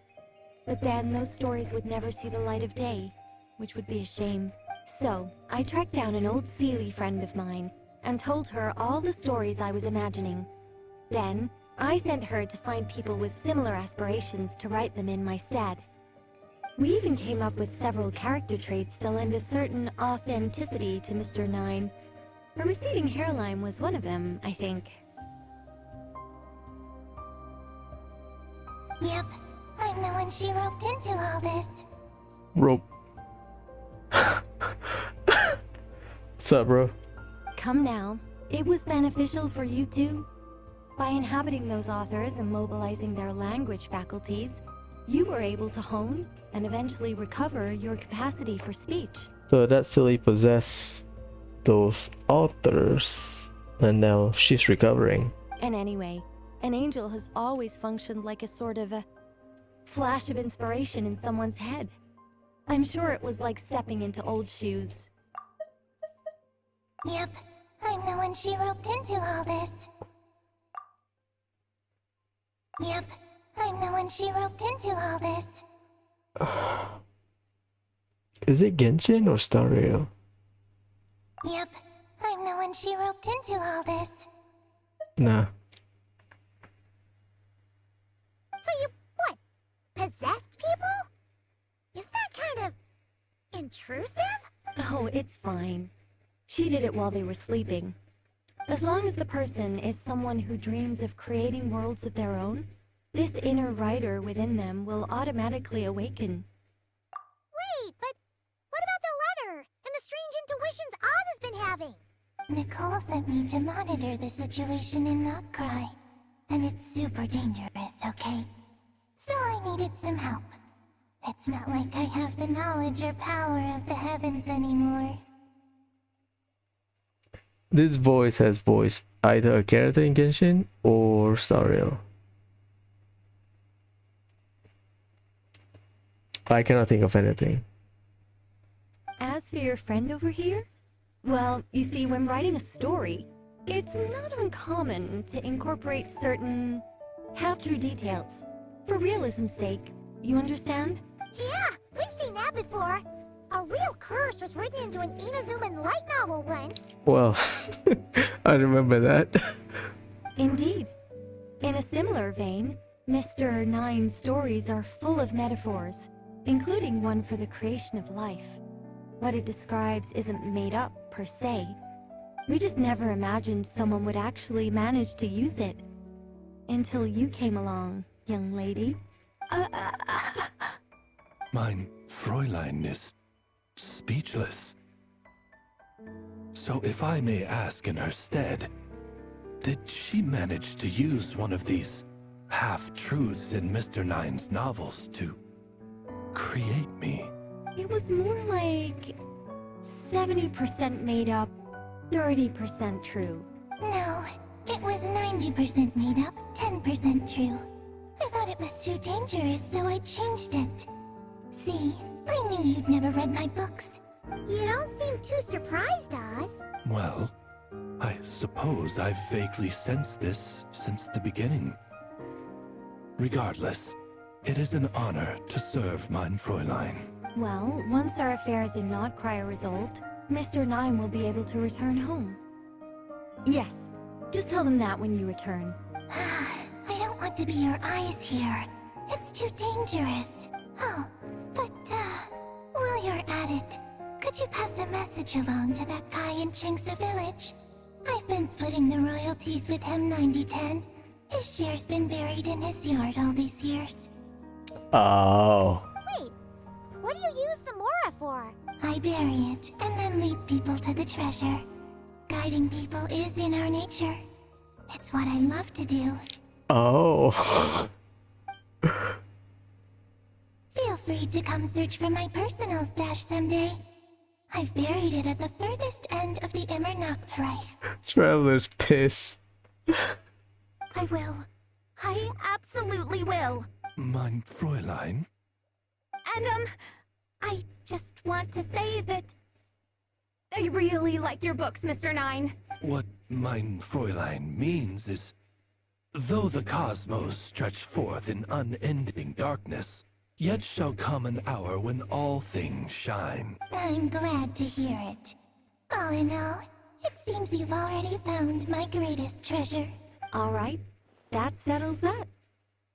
But then those stories would never see the light of day, which would be a shame. So, I tracked down an old Sealy friend of mine and told her all the stories I was imagining. Then, I sent her to find people with similar aspirations to write them in my stead. We even came up with several character traits to lend a certain authenticity to Mr. Nine. A receding hairline was one of them, I think. Yep, I'm the one she roped into all this. Rope. What's up, bro? Come now, it was beneficial for you too. By inhabiting those authors and mobilizing their language faculties, you were able to hone and eventually recover your capacity for speech. So that silly possessed those authors, and now she's recovering. And anyway, an angel has always functioned like a sort of a flash of inspiration in someone's head. I'm sure it was like stepping into old shoes. Yep, I I'm the one she roped into all this. Yep, I'm the one she roped into all this. Is it Genshin or Star Rail? Yep, I'm the one she roped into all this. Nah. So you, what, possessed people? Isn't that kind of intrusive? Oh, it's fine. She did it while they were sleeping. As long as the person is someone who dreams of creating worlds of their own, this inner writer within them will automatically awaken. Wait, but what about the letter and the strange intuitions Oz has been having? Nicole sent me to monitor the situation in Notcry. And it's super dangerous, okay? So I needed some help. It's not like I have the knowledge or power of the heavens anymore. This voice has voiced either a character in Genshin or Star Rail. I cannot think of anything. As for your friend over here, well, you see, when writing a story, it's not uncommon to incorporate certain half-true details. For realism's sake, you understand? Yeah, we've seen that before. A real curse was written into an Inazuman light novel once. Well, I remember that. Indeed. In a similar vein, Mr. Nine's stories are full of metaphors, including one for the creation of life. What it describes isn't made up, per se. We just never imagined someone would actually manage to use it. Until you came along, young lady. Mein Fräulein is speechless. So if I may ask in her stead, did she manage to use one of these half-truths in Mr. Nine's novels to create me? It was more like 70% made up, 30% true. No, it was 90% made up, 10% true. I thought it was too dangerous, so I changed it. See, I knew you'd never read my books. You don't seem too surprised, Oz. Well, I suppose I've vaguely sensed this since the beginning. Regardless, it is an honor to serve mein Fräulein. Well, once our affairs in Notcry are resolved, Mr. Nine will be able to return home. Yes, just tell them that when you return. I don't want to be your eyes here. It's too dangerous. Oh, but, while you're at it, could you pass a message along to that guy in Chengsa Village? I've been splitting the royalties with him 90-10. His share's been buried in his yard all these years. Oh. Wait, what do you use the Mora for? I bury it, and then lead people to the treasure. Guiding people is in our nature. It's what I love to do. Oh. Feel free to come search for my personal stash someday. I've buried it at the furthest end of the Immernachtreich. Traveler's piss. I will. I absolutely will. Mein Fräulein? And, I just want to say that I really liked your books, Mr. Nine. What mein Fräulein means is, though the cosmos stretch forth in unending darkness, yet shall come an hour when all things shine. I'm glad to hear it. All in all, it seems you've already found my greatest treasure. All right, that settles that.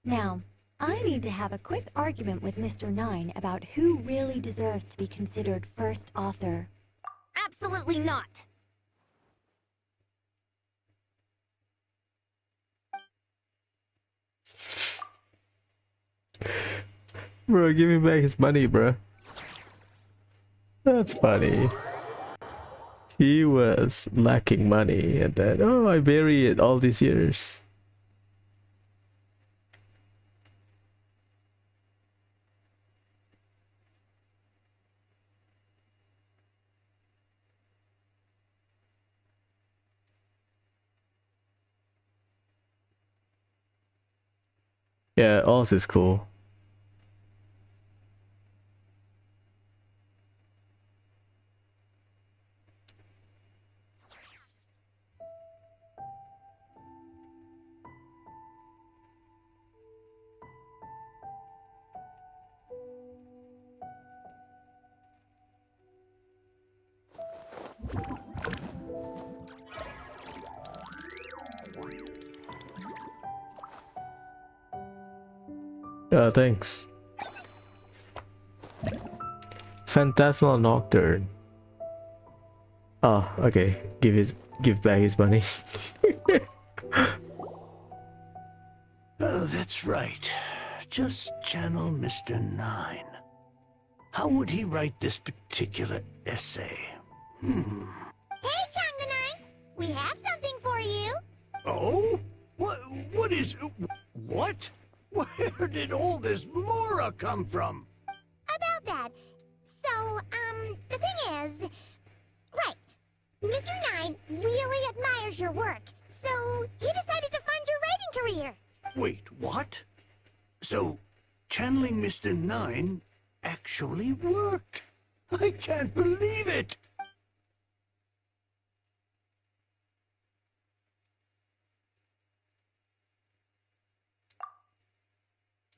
Now, I need to have a quick argument with Mr. Nine about who really deserves to be considered first author. Absolutely not! Bro, give me back his money, bro. That's funny. He was lacking money and then, oh, I bury it all these years. Yeah, Oz is cool. Thanks. Phantasmal Nocturne. Ah, okay. Give back his money. Oh, that's right. Just channel Mr. Nine. How would he write this particular essay? Hey, Chang the Ninth! We have something for you! Oh? What is... What? Where did all this Mora come from? About that. So, the thing is... Right. Mr. Nine really admires your work, so he decided to fund your writing career. Wait, what? So, channeling Mr. Nine actually worked. I can't believe it.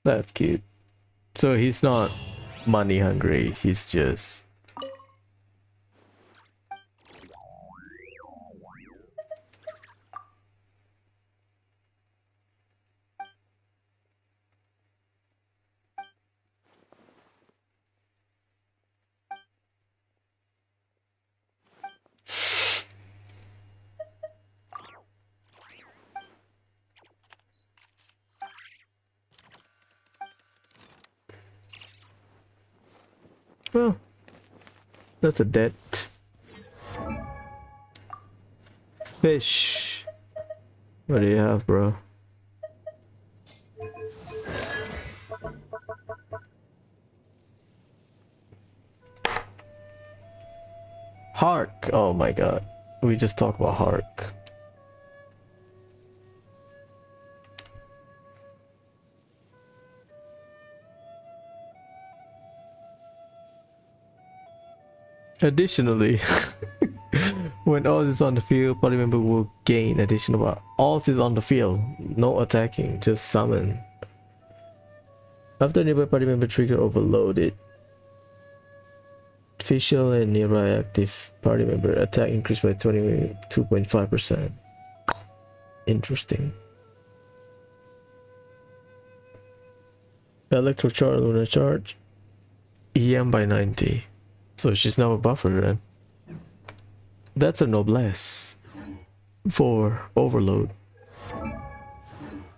That's cute. So he's not money hungry, he's just... Well, that's a debt. Fish. What do you have, bro? Hark. Oh my god. We just talked about Hark. Additionally, when Oz is on the field, party member will gain additional. Oz is on the field, no attacking, just summon. After nearby party member trigger overloaded, facial and nearby active party member attack increased by 22.5%. Interesting. Electro charge, lunar charge, EM by 90. So she's now a buffer then. That's a noblesse for overload.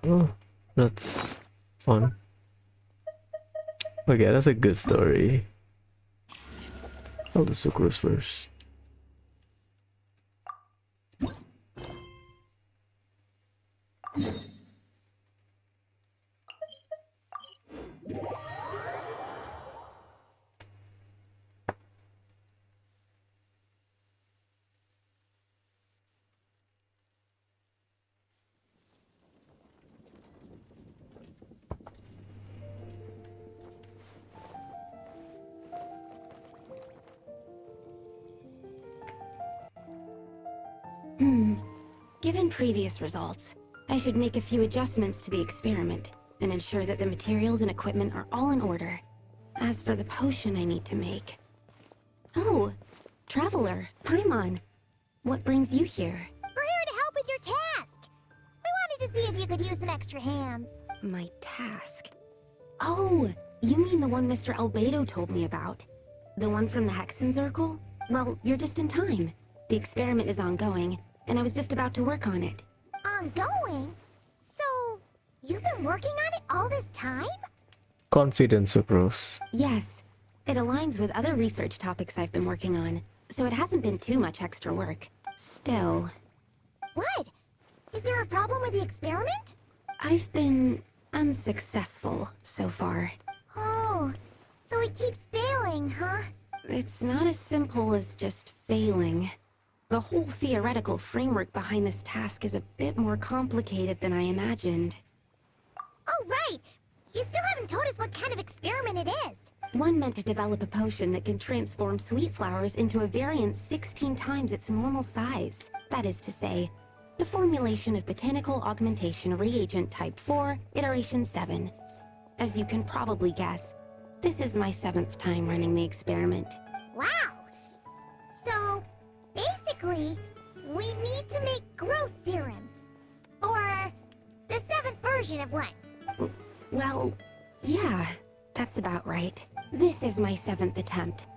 Oh, that's fun. Okay, that's a good story. I'll do sucrose first. Given previous results, I should make a few adjustments to the experiment and ensure that the materials and equipment are all in order. As for the potion I need to make... Oh, Traveler, Paimon, what brings you here? We're here to help with your task. We wanted to see if you could use some extra hands. My task? Oh, you mean the one Mr. Albedo told me about? The one from the Hexen Circle? Well, you're just in time. The experiment is ongoing, and I was just about to work on it. Ongoing? So, you've been working on it all this time? Confidence, sucrose. Yes. It aligns with other research topics I've been working on, so it hasn't been too much extra work. Still... What? Is there a problem with the experiment? I've been unsuccessful so far. Oh, so it keeps failing, huh? It's not as simple as just failing. The whole theoretical framework behind this task is a bit more complicated than I imagined. Oh, right! You still haven't told us what kind of experiment it is. One meant to develop a potion that can transform sweet flowers into a variant 16 times its normal size. That is to say, the formulation of Botanical Augmentation Reagent Type 4, Iteration 7. As you can probably guess, this is my 7th time running the experiment. Wow! So, basically, we need to make growth serum. Or the 7th version of one. Well, Yeah, that's about right. This is my 7th attempt.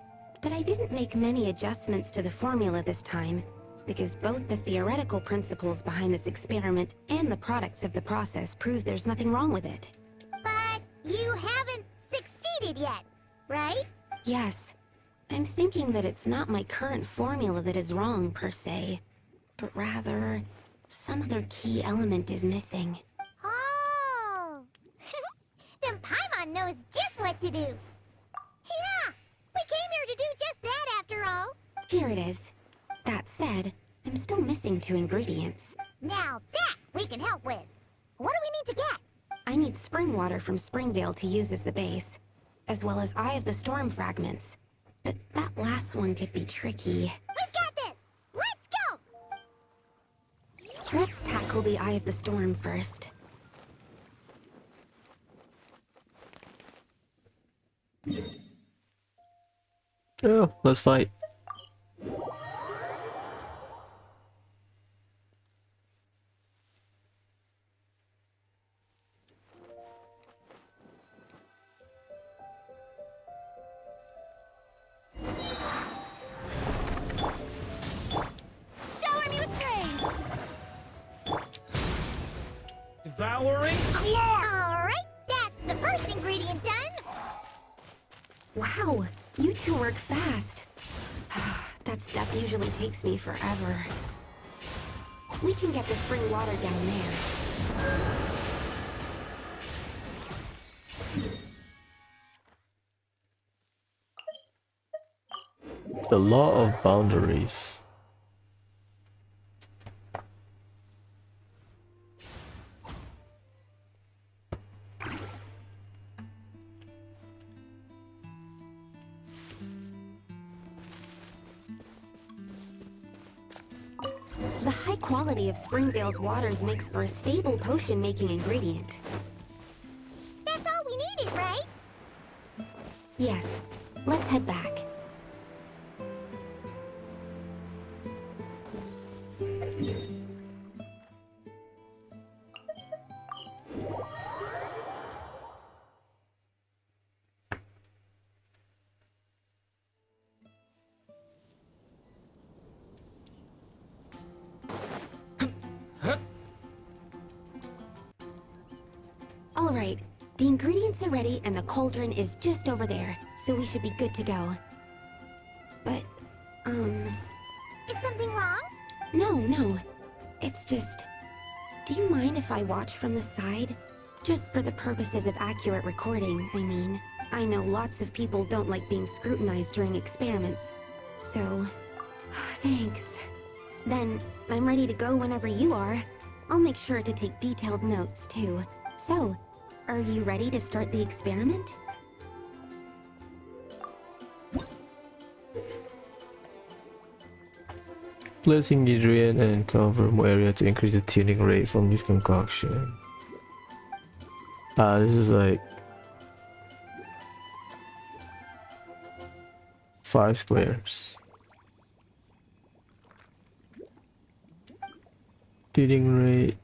But I didn't make many adjustments to the formula this time, because both the theoretical principles behind this experiment and the products of the process prove there's nothing wrong with it. But you haven't succeeded yet, right? Yes. I'm thinking that it's not my current formula that is wrong, per se, but rather, some other key element is missing. Oh! Then Paimon knows just what to do. Yeah! We came here to do just that after all. Here it is. That said, I'm still missing 2 ingredients. Now that we can help with. What do we need to get? I need spring water from Springvale to use as the base, as well as Eye of the Storm fragments. But that last one could be tricky. We've got this! Let's go! Let's tackle the Eye of the Storm first. Oh, let's fight. Shower me with praise! Devouring Claw! Alright, that's the first ingredient done! Wow, you 2 work fast. That step usually takes me forever. We can get the spring water down there. The law of boundaries. The high quality of Springvale's waters makes for a stable potion-making ingredient. That's all we needed, right? Yes, let's head back. All right, the ingredients are ready and the cauldron is just over there, so we should be good to go. But, Is something wrong? no. It's just... Do you mind if I watch from the side? Just for the purposes of accurate recording, I mean. I know lots of people don't like being scrutinized during experiments, so... Thanks. Then, I'm ready to go whenever you are. I'll make sure to take detailed notes, too. So, are you ready to start the experiment? Place ingredient and cover more area to increase the tuning rate from this concoction. This is like 5 squares. Tuning rate.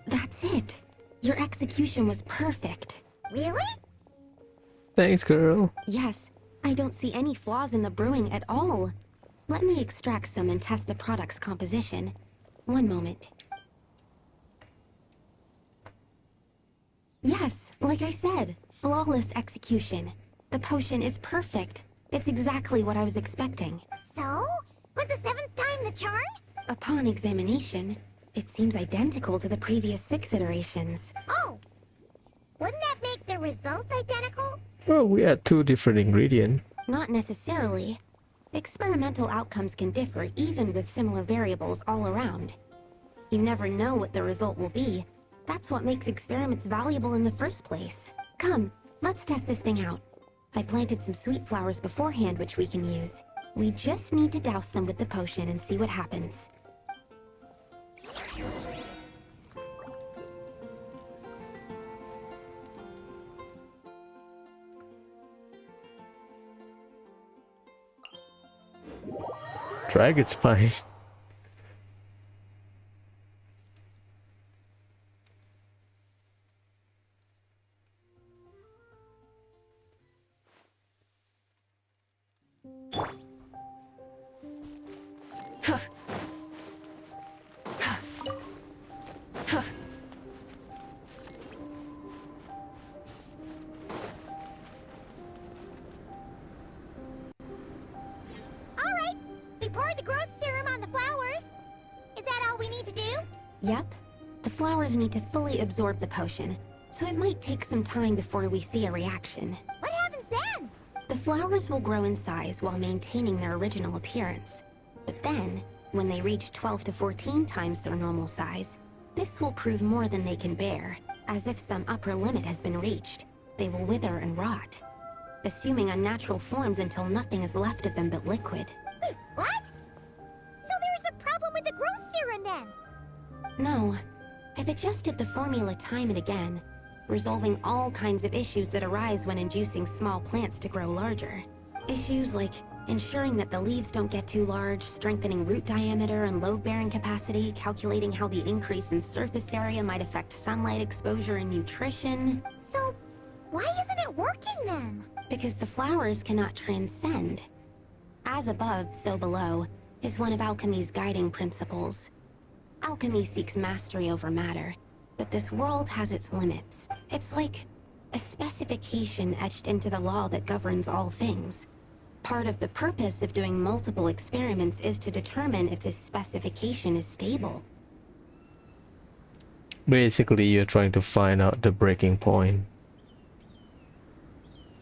That's it. Your execution was perfect. Really? Thanks, girl. Yes, I don't see any flaws in the brewing at all. Let me extract some and test the product's composition. One moment. Yes, like I said, flawless execution. The potion is perfect. It's exactly what I was expecting. So? Was the 7th time the charm? Upon examination, it seems identical to the previous 6 iterations. Oh! Wouldn't that make the results identical? Well, we had 2 different ingredients. Not necessarily. Experimental outcomes can differ even with similar variables all around. You never know what the result will be. That's what makes experiments valuable in the first place. Come, let's test this thing out. I planted some sweet flowers beforehand which we can use. We just need to douse them with the potion and see what happens. Dragon spine. Alright, we poured the growth serum on the flowers. Is that all we need to do? Yep. The flowers need to fully absorb the potion, so it might take some time before we see a reaction. What happens then? The flowers will grow in size while maintaining their original appearance. But then, when they reach 12 to 14 times their normal size, this will prove more than they can bear, as if some upper limit has been reached. They will wither and rot, assuming unnatural forms until nothing is left of them but liquid. Wait, what? So there's a problem with the growth serum then? No, I've adjusted the formula time and again, resolving all kinds of issues that arise when inducing small plants to grow larger. Issues like ensuring that the leaves don't get too large, strengthening root diameter and load-bearing capacity, calculating how the increase in surface area might affect sunlight exposure and nutrition. So, why isn't it working then? Because the flowers cannot transcend. As above, so below, is one of alchemy's guiding principles. Alchemy seeks mastery over matter, but this world has its limits. It's like a specification etched into the law that governs all things. Part of the purpose of doing multiple experiments is to determine if this specification is stable. Basically, you're trying to find out the breaking point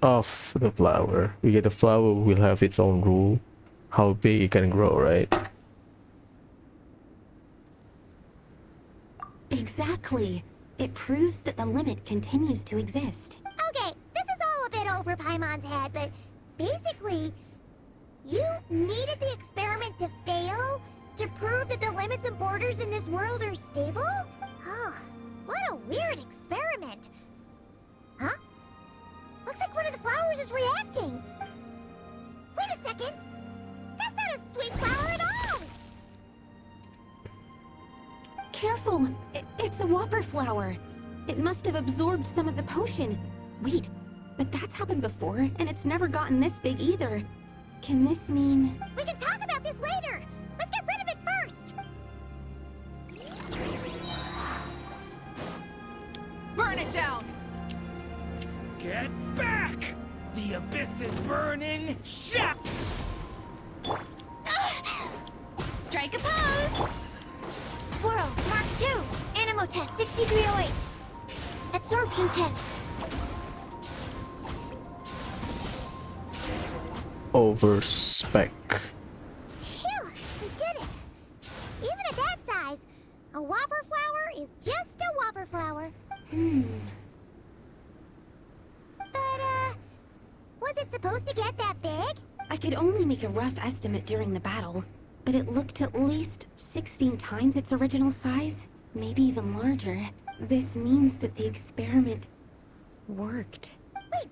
of the flower. We get the flower will have its own rule, how big it can grow, right? Exactly. It proves that the limit continues to exist. Okay, this is all a bit over Paimon's head, but basically, you needed the experiment to fail to prove that the limits and borders in this world are stable? Oh, what a weird experiment. Huh? Looks like one of the flowers is reacting. Wait a second. That's not a sweet flower at all. Careful! It's a whopper flower. It must have absorbed some of the potion. Wait, but that's happened before, and it's never gotten this big either. Can this mean... We can talk about this later. Let's get rid of it first. Burn it down! Get back! The abyss is burning! Shut! Strike a pose! Swirl, Mark 2. Animo test 6308. Absorption test. Over spec. Phew, we did it. Even at that size, a whopper flower is just a whopper flower. But, was it supposed to get that big? I could only make a rough estimate during the battle, but it looked at least 16 times its original size, maybe even larger. This means that the experiment worked. Wait,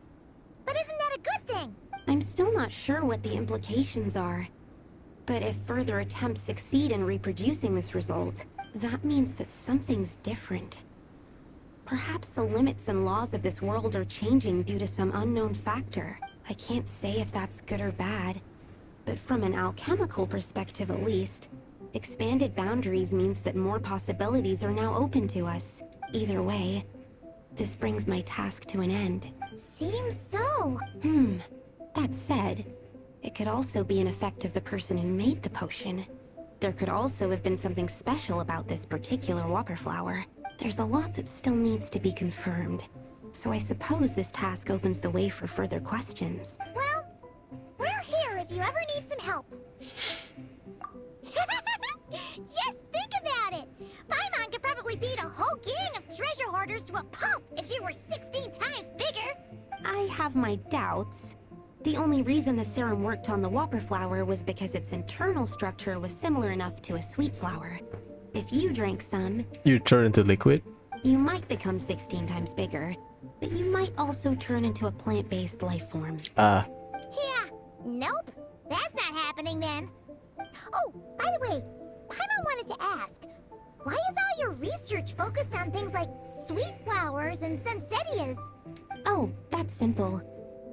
but isn't that a good thing? I'm still not sure what the implications are, but if further attempts succeed in reproducing this result, that means that something's different. Perhaps the limits and laws of this world are changing due to some unknown factor. I can't say if that's good or bad, but from an alchemical perspective at least, expanded boundaries means that more possibilities are now open to us. Either way, this brings my task to an end. Seems so. That said, it could also be an effect of the person who made the potion. There could also have been something special about this particular whopper flower. There's a lot that still needs to be confirmed, so I suppose this task opens the way for further questions. Well, we're here if you ever need some help. Just think about it! Paimon could probably beat a whole gang of treasure hoarders to a pulp if she were 16 times bigger! I have my doubts. The only reason the serum worked on the whopper flower was because its internal structure was similar enough to a sweet flower. If you drank some, You turn into liquid? you might become 16 times bigger, but you might also turn into a plant-based life form. Ah. Yeah, nope. That's not happening then. Oh, by the way, Paimon wanted to ask, why is all your research focused on things like sweet flowers and sunsettias? Oh, that's simple.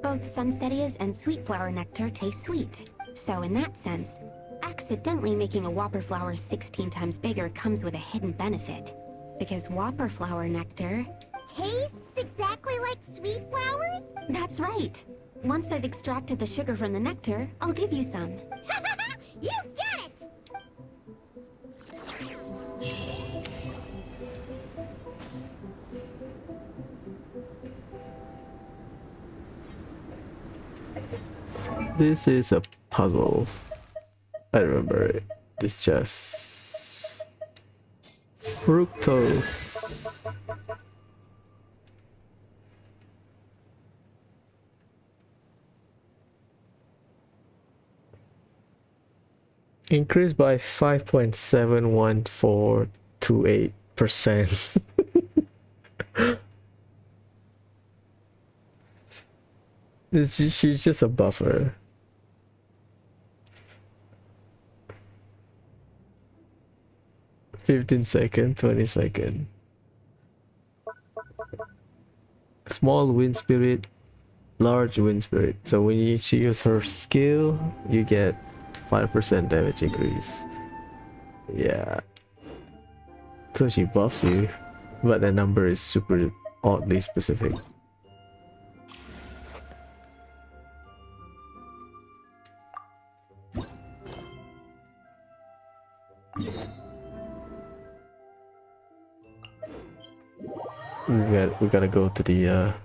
Both sunsettias and sweet flower nectar taste sweet. So in that sense, accidentally making a whopper flower 16 times bigger comes with a hidden benefit. Because whopper flower nectar... Tastes exactly like sweet flowers? That's right. Once I've extracted the sugar from the nectar, I'll give you some. You got it! This is a puzzle. I remember it. This chest. Fructose. Increased by 5.71428%. She's just a buffer. $15, 20. Small wind spirit, large wind spirit. So when she uses her skill, you get 5% damage increase. Yeah. So she buffs you, but the number is super oddly specific. We gotta go to the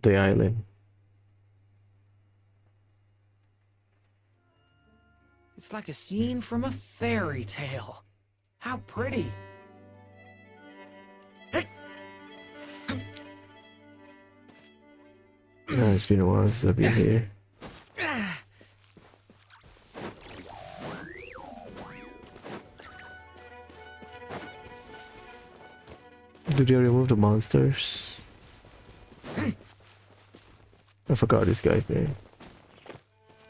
island. It's like a scene from a fairy tale. How pretty. It's been a while since I've been here. Did they remove the monsters? I forgot this guy's name.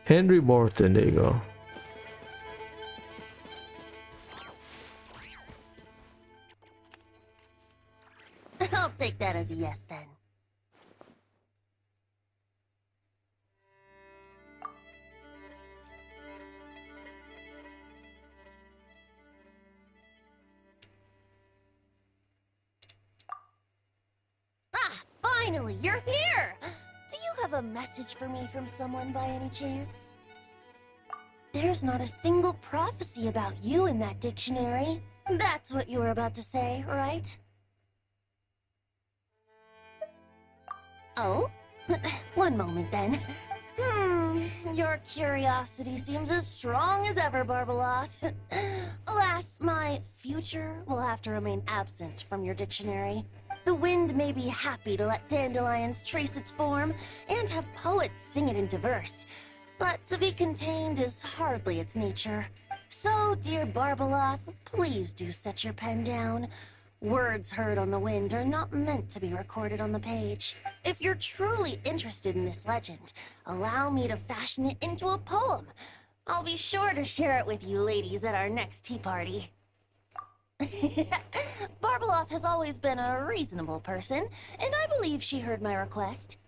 Henry Morton, there you go. I'll take that as a yes then. Finally, you're here! Do you have a message for me from someone by any chance? There's not a single prophecy about you in that dictionary. That's what you were about to say, right? Oh? One moment then. Your curiosity seems as strong as ever, Barbeloth. Alas, my future will have to remain absent from your dictionary. The wind may be happy to let dandelions trace its form and have poets sing it into verse, but to be contained is hardly its nature. So, dear Barbeloth, please do set your pen down. Words heard on the wind are not meant to be recorded on the page. If you're truly interested in this legend, allow me to fashion it into a poem. I'll be sure to share it with you ladies at our next tea party. Barbeloth has always been a reasonable person, and I believe she heard my request.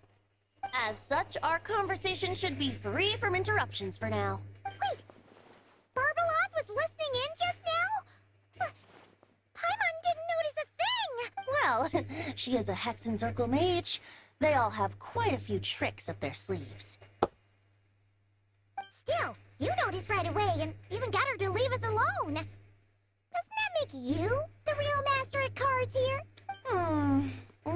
As such, our conversation should be free from interruptions for now. Wait, Barbeloth was listening in just now? Paimon didn't notice a thing! Well, she is a Hexencircle mage. They all have quite a few tricks up their sleeves. Still, you noticed right away and even got her to leave us alone. Doesn't that make you the real master at cards here?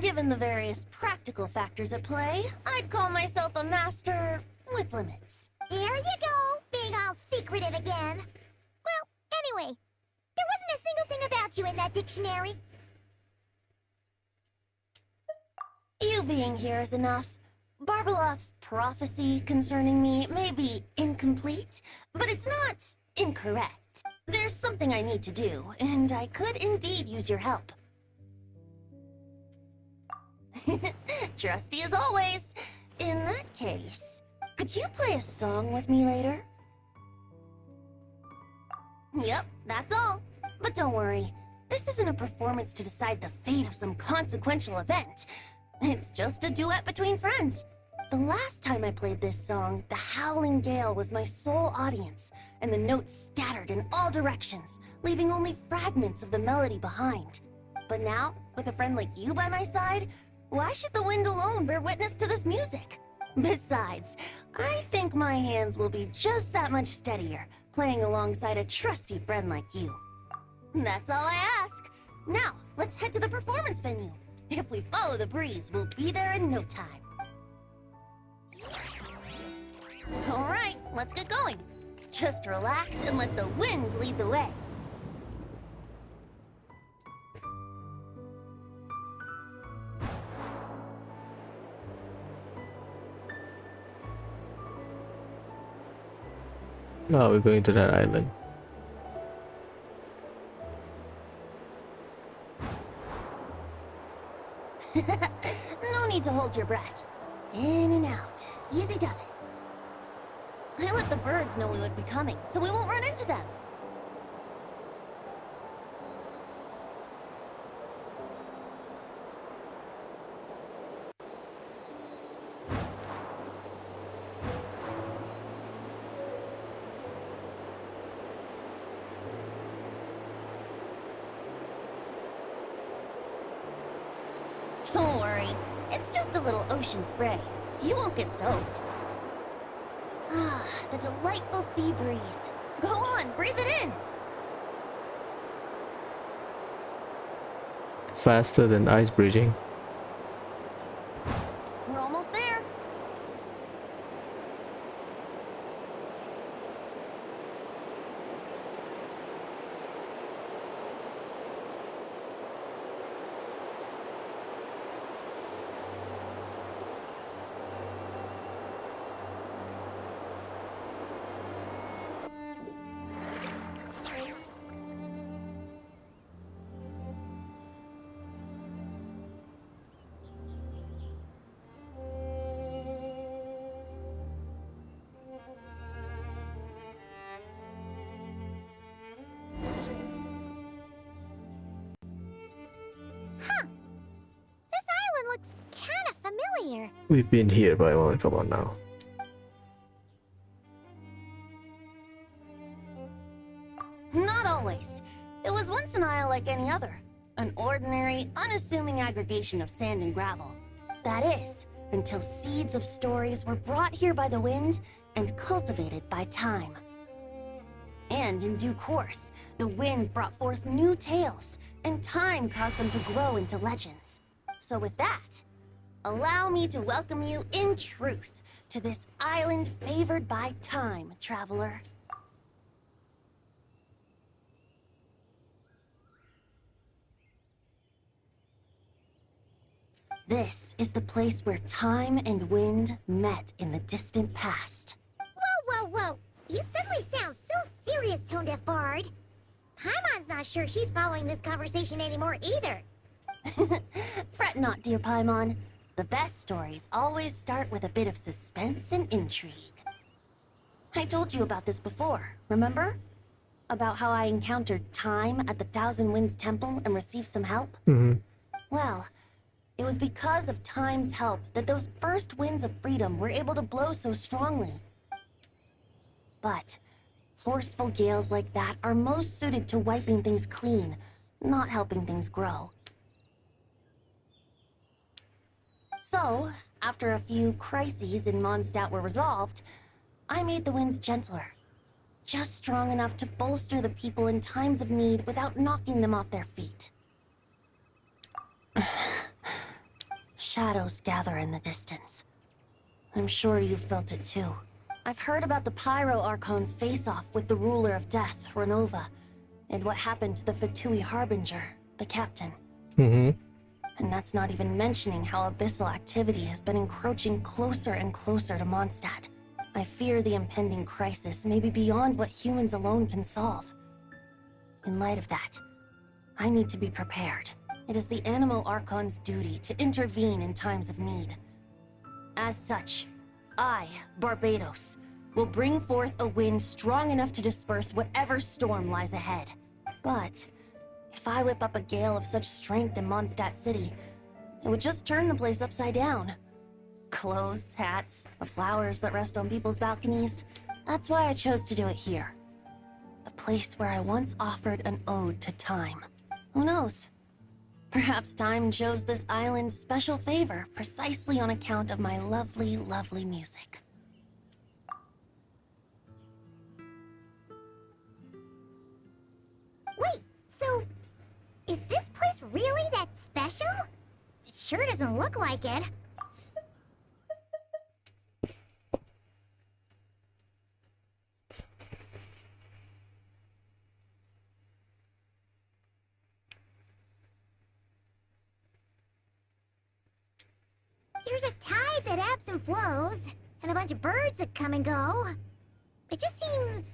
Given the various practical factors at play, I'd call myself a master with limits. There you go, being all secretive again. Well, anyway, there wasn't a single thing about you in that dictionary. You being here is enough. Barbeloth's prophecy concerning me may be incomplete, but it's not incorrect. There's something I need to do, and I could indeed use your help. Trusty as always. In that case, could you play a song with me later? Yep, that's all. But don't worry, this isn't a performance to decide the fate of some consequential event. It's just a duet between friends. The last time I played this song, the howling gale was my sole audience, and the notes scattered in all directions, leaving only fragments of the melody behind. But now, with a friend like you by my side, why should the wind alone bear witness to this music? Besides, I think my hands will be just that much steadier, playing alongside a trusty friend like you. That's all I ask. Now, let's head to the performance venue. If we follow the breeze, we'll be there in no time. All right, let's get going. Just relax and let the wind lead the way. Oh, we're going to that island. No need to hold your breath. In and out. Easy does it. I let the birds know we would be coming, so we won't run into them. Don't worry. It's just a little ocean spray. You won't get soaked. Ah, the delightful sea breeze. Go on, breathe it in. Faster than ice bridging. We're almost there. Familiar. We've been here, Paimon. Come on now. Not always. It was once an isle like any other. An ordinary, unassuming aggregation of sand and gravel. That is, until seeds of stories were brought here by the wind and cultivated by time. And in due course, the wind brought forth new tales, and time caused them to grow into legends. So with that, allow me to welcome you in truth to this island favored by time, traveler. This is the place where time and wind met in the distant past. Whoa, whoa, whoa! You suddenly sound so serious, Tone-Deaf Bard. Paimon's not sure she's following this conversation anymore either. Fret not, dear Paimon. The best stories always start with a bit of suspense and intrigue. I told you about this before, remember? about how I encountered Time at the Thousand Winds Temple and received some help? Well, it was because of Time's help that those first winds of freedom were able to blow so strongly. But forceful gales like that are most suited to wiping things clean, not helping things grow. So, after a few crises in Mondstadt were resolved, I made the winds gentler. Just strong enough to bolster the people in times of need without knocking them off their feet. Shadows gather in the distance. I'm sure you've felt it too. I've heard about the Pyro Archon's face-off with the ruler of death, Renova, and what happened to the Fatui Harbinger, the captain. And that's not even mentioning how abyssal activity has been encroaching closer and closer to Mondstadt. I fear the impending crisis may be beyond what humans alone can solve. In light of that, I need to be prepared. It is the Animo Archon's duty to intervene in times of need. As such, I, Barbados, will bring forth a wind strong enough to disperse whatever storm lies ahead. But if I whip up a gale of such strength in Mondstadt City, it would just turn the place upside down. Clothes, hats, the flowers that rest on people's balconies. That's why I chose to do it here. The place where I once offered an ode to time. Who knows? Perhaps time shows this island special favor precisely on account of my lovely, lovely music. Wait, so is this place really that special? It sure doesn't look like it. There's a tide that ebbs and flows, and a bunch of birds that come and go. It just seems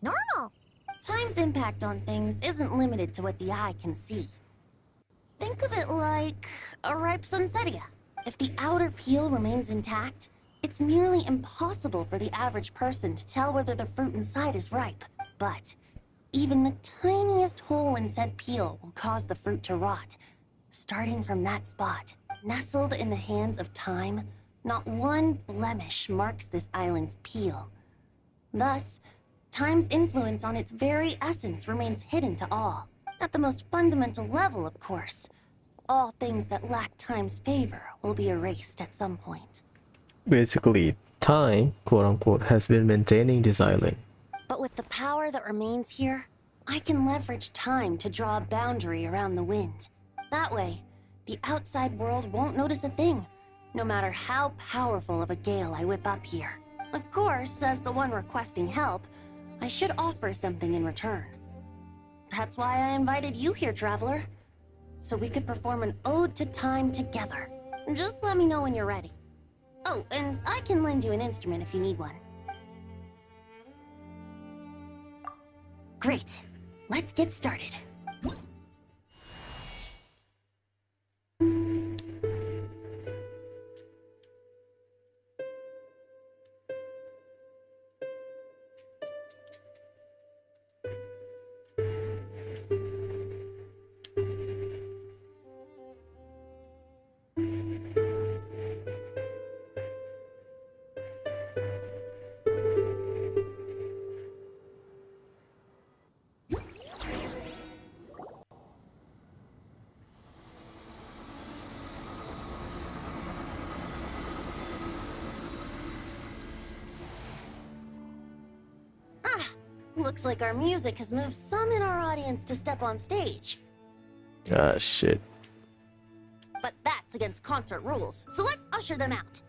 normal. Time's impact on things isn't limited to what the eye can see. Think of it like a ripe sunsetia. If the outer peel remains intact, it's nearly impossible for the average person to tell whether the fruit inside is ripe. But even the tiniest hole in said peel will cause the fruit to rot. Starting from that spot, nestled in the hands of time, not one blemish marks this island's peel. Thus, time's influence on its very essence remains hidden to all. At the most fundamental level, of course. All things that lack time's favor will be erased at some point. Basically, time, quote-unquote, has been maintaining this island. But with the power that remains here, I can leverage time to draw a boundary around the wind. That way, the outside world won't notice a thing, no matter how powerful of a gale I whip up here. Of course, as the one requesting help, I should offer something in return. That's why I invited you here, Traveler. So we could perform an ode to time together. Just let me know when you're ready. Oh, and I can lend you an instrument if you need one. Great. Let's get started. Looks like our music has moved some in our audience to step on stage. Ah, shit. But that's against concert rules, so let's usher them out.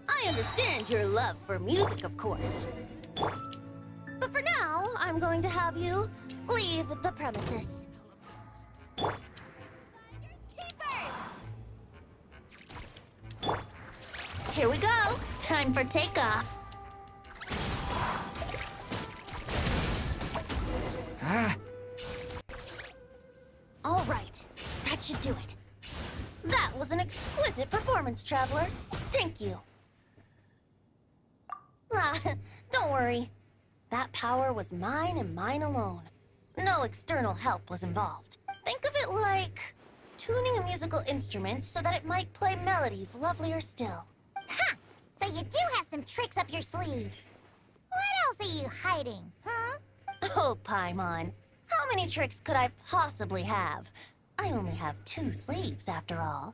I understand your love for music, of course. But for now, I'm going to have you leave the premises. Here we go. Time for takeoff. All right, that should do it. That was an exquisite performance, Traveler. Thank you. Don't worry. That power was mine and mine alone. No external help was involved. Think of it like tuning a musical instrument so that it might play melodies lovelier still. Ha! So you do have some tricks up your sleeve. What else are you hiding, huh? Oh, Paimon. How many tricks could I possibly have? I only have 2 sleeves, after all.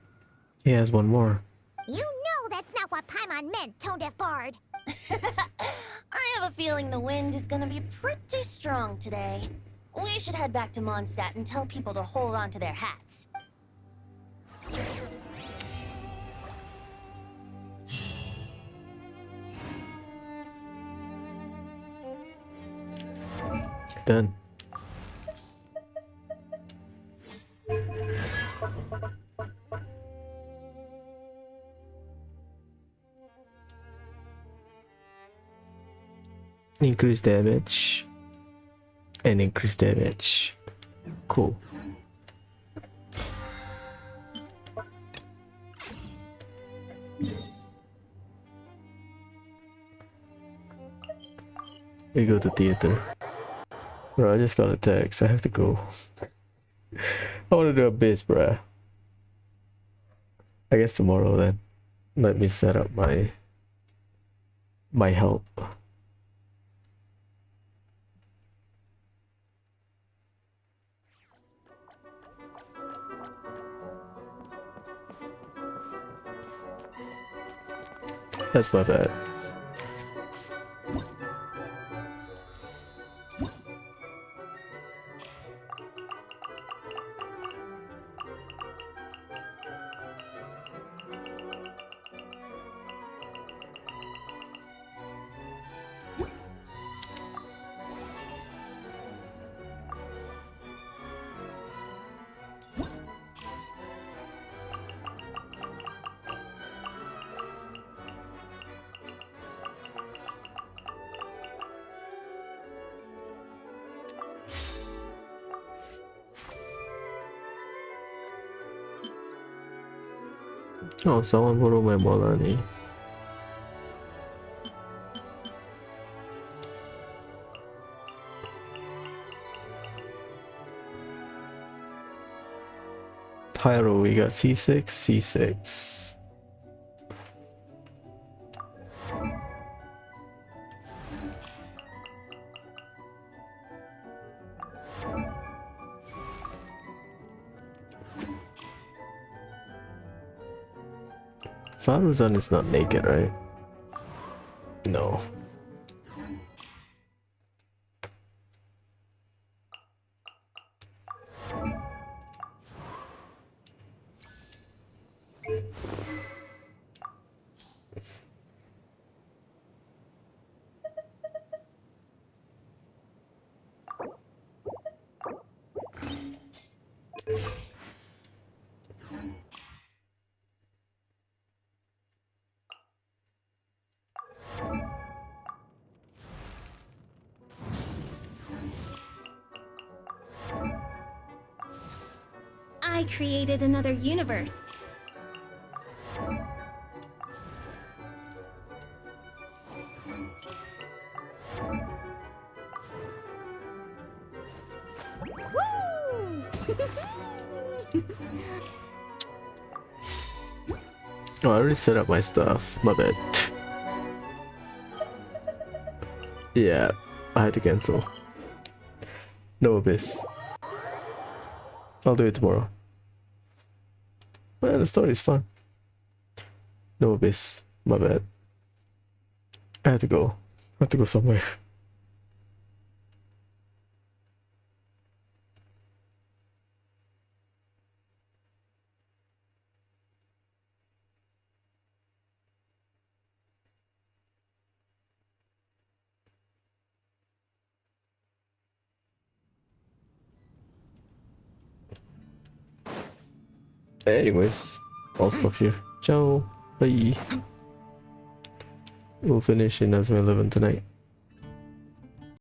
He has one more. You know that's not what Paimon meant, Tone-Deaf Bard. I have a feeling the wind is gonna be pretty strong today. We should head back to Mondstadt and tell people to hold on to their hats. Done. Increase damage and increase damage. Cool. We go to theater. Bro, I just got a text. I have to go. I want to do a biz, bruh. I guess tomorrow then. Let me set up my help. That's my bad. Oh, someone borrowed my Molani. Pyro, we got C6, C6. Faruzan is not naked, right? No. I created another universe. Woo! Oh, I already set up my stuff. My bad. Yeah, I had to cancel. No abyss. I'll do it tomorrow. Man, the story is fun. No abyss. My bad. I had to go. I have to go somewhere. Anyways, I'll stop here. Ciao. Bye. We'll finish in Asma 11 tonight.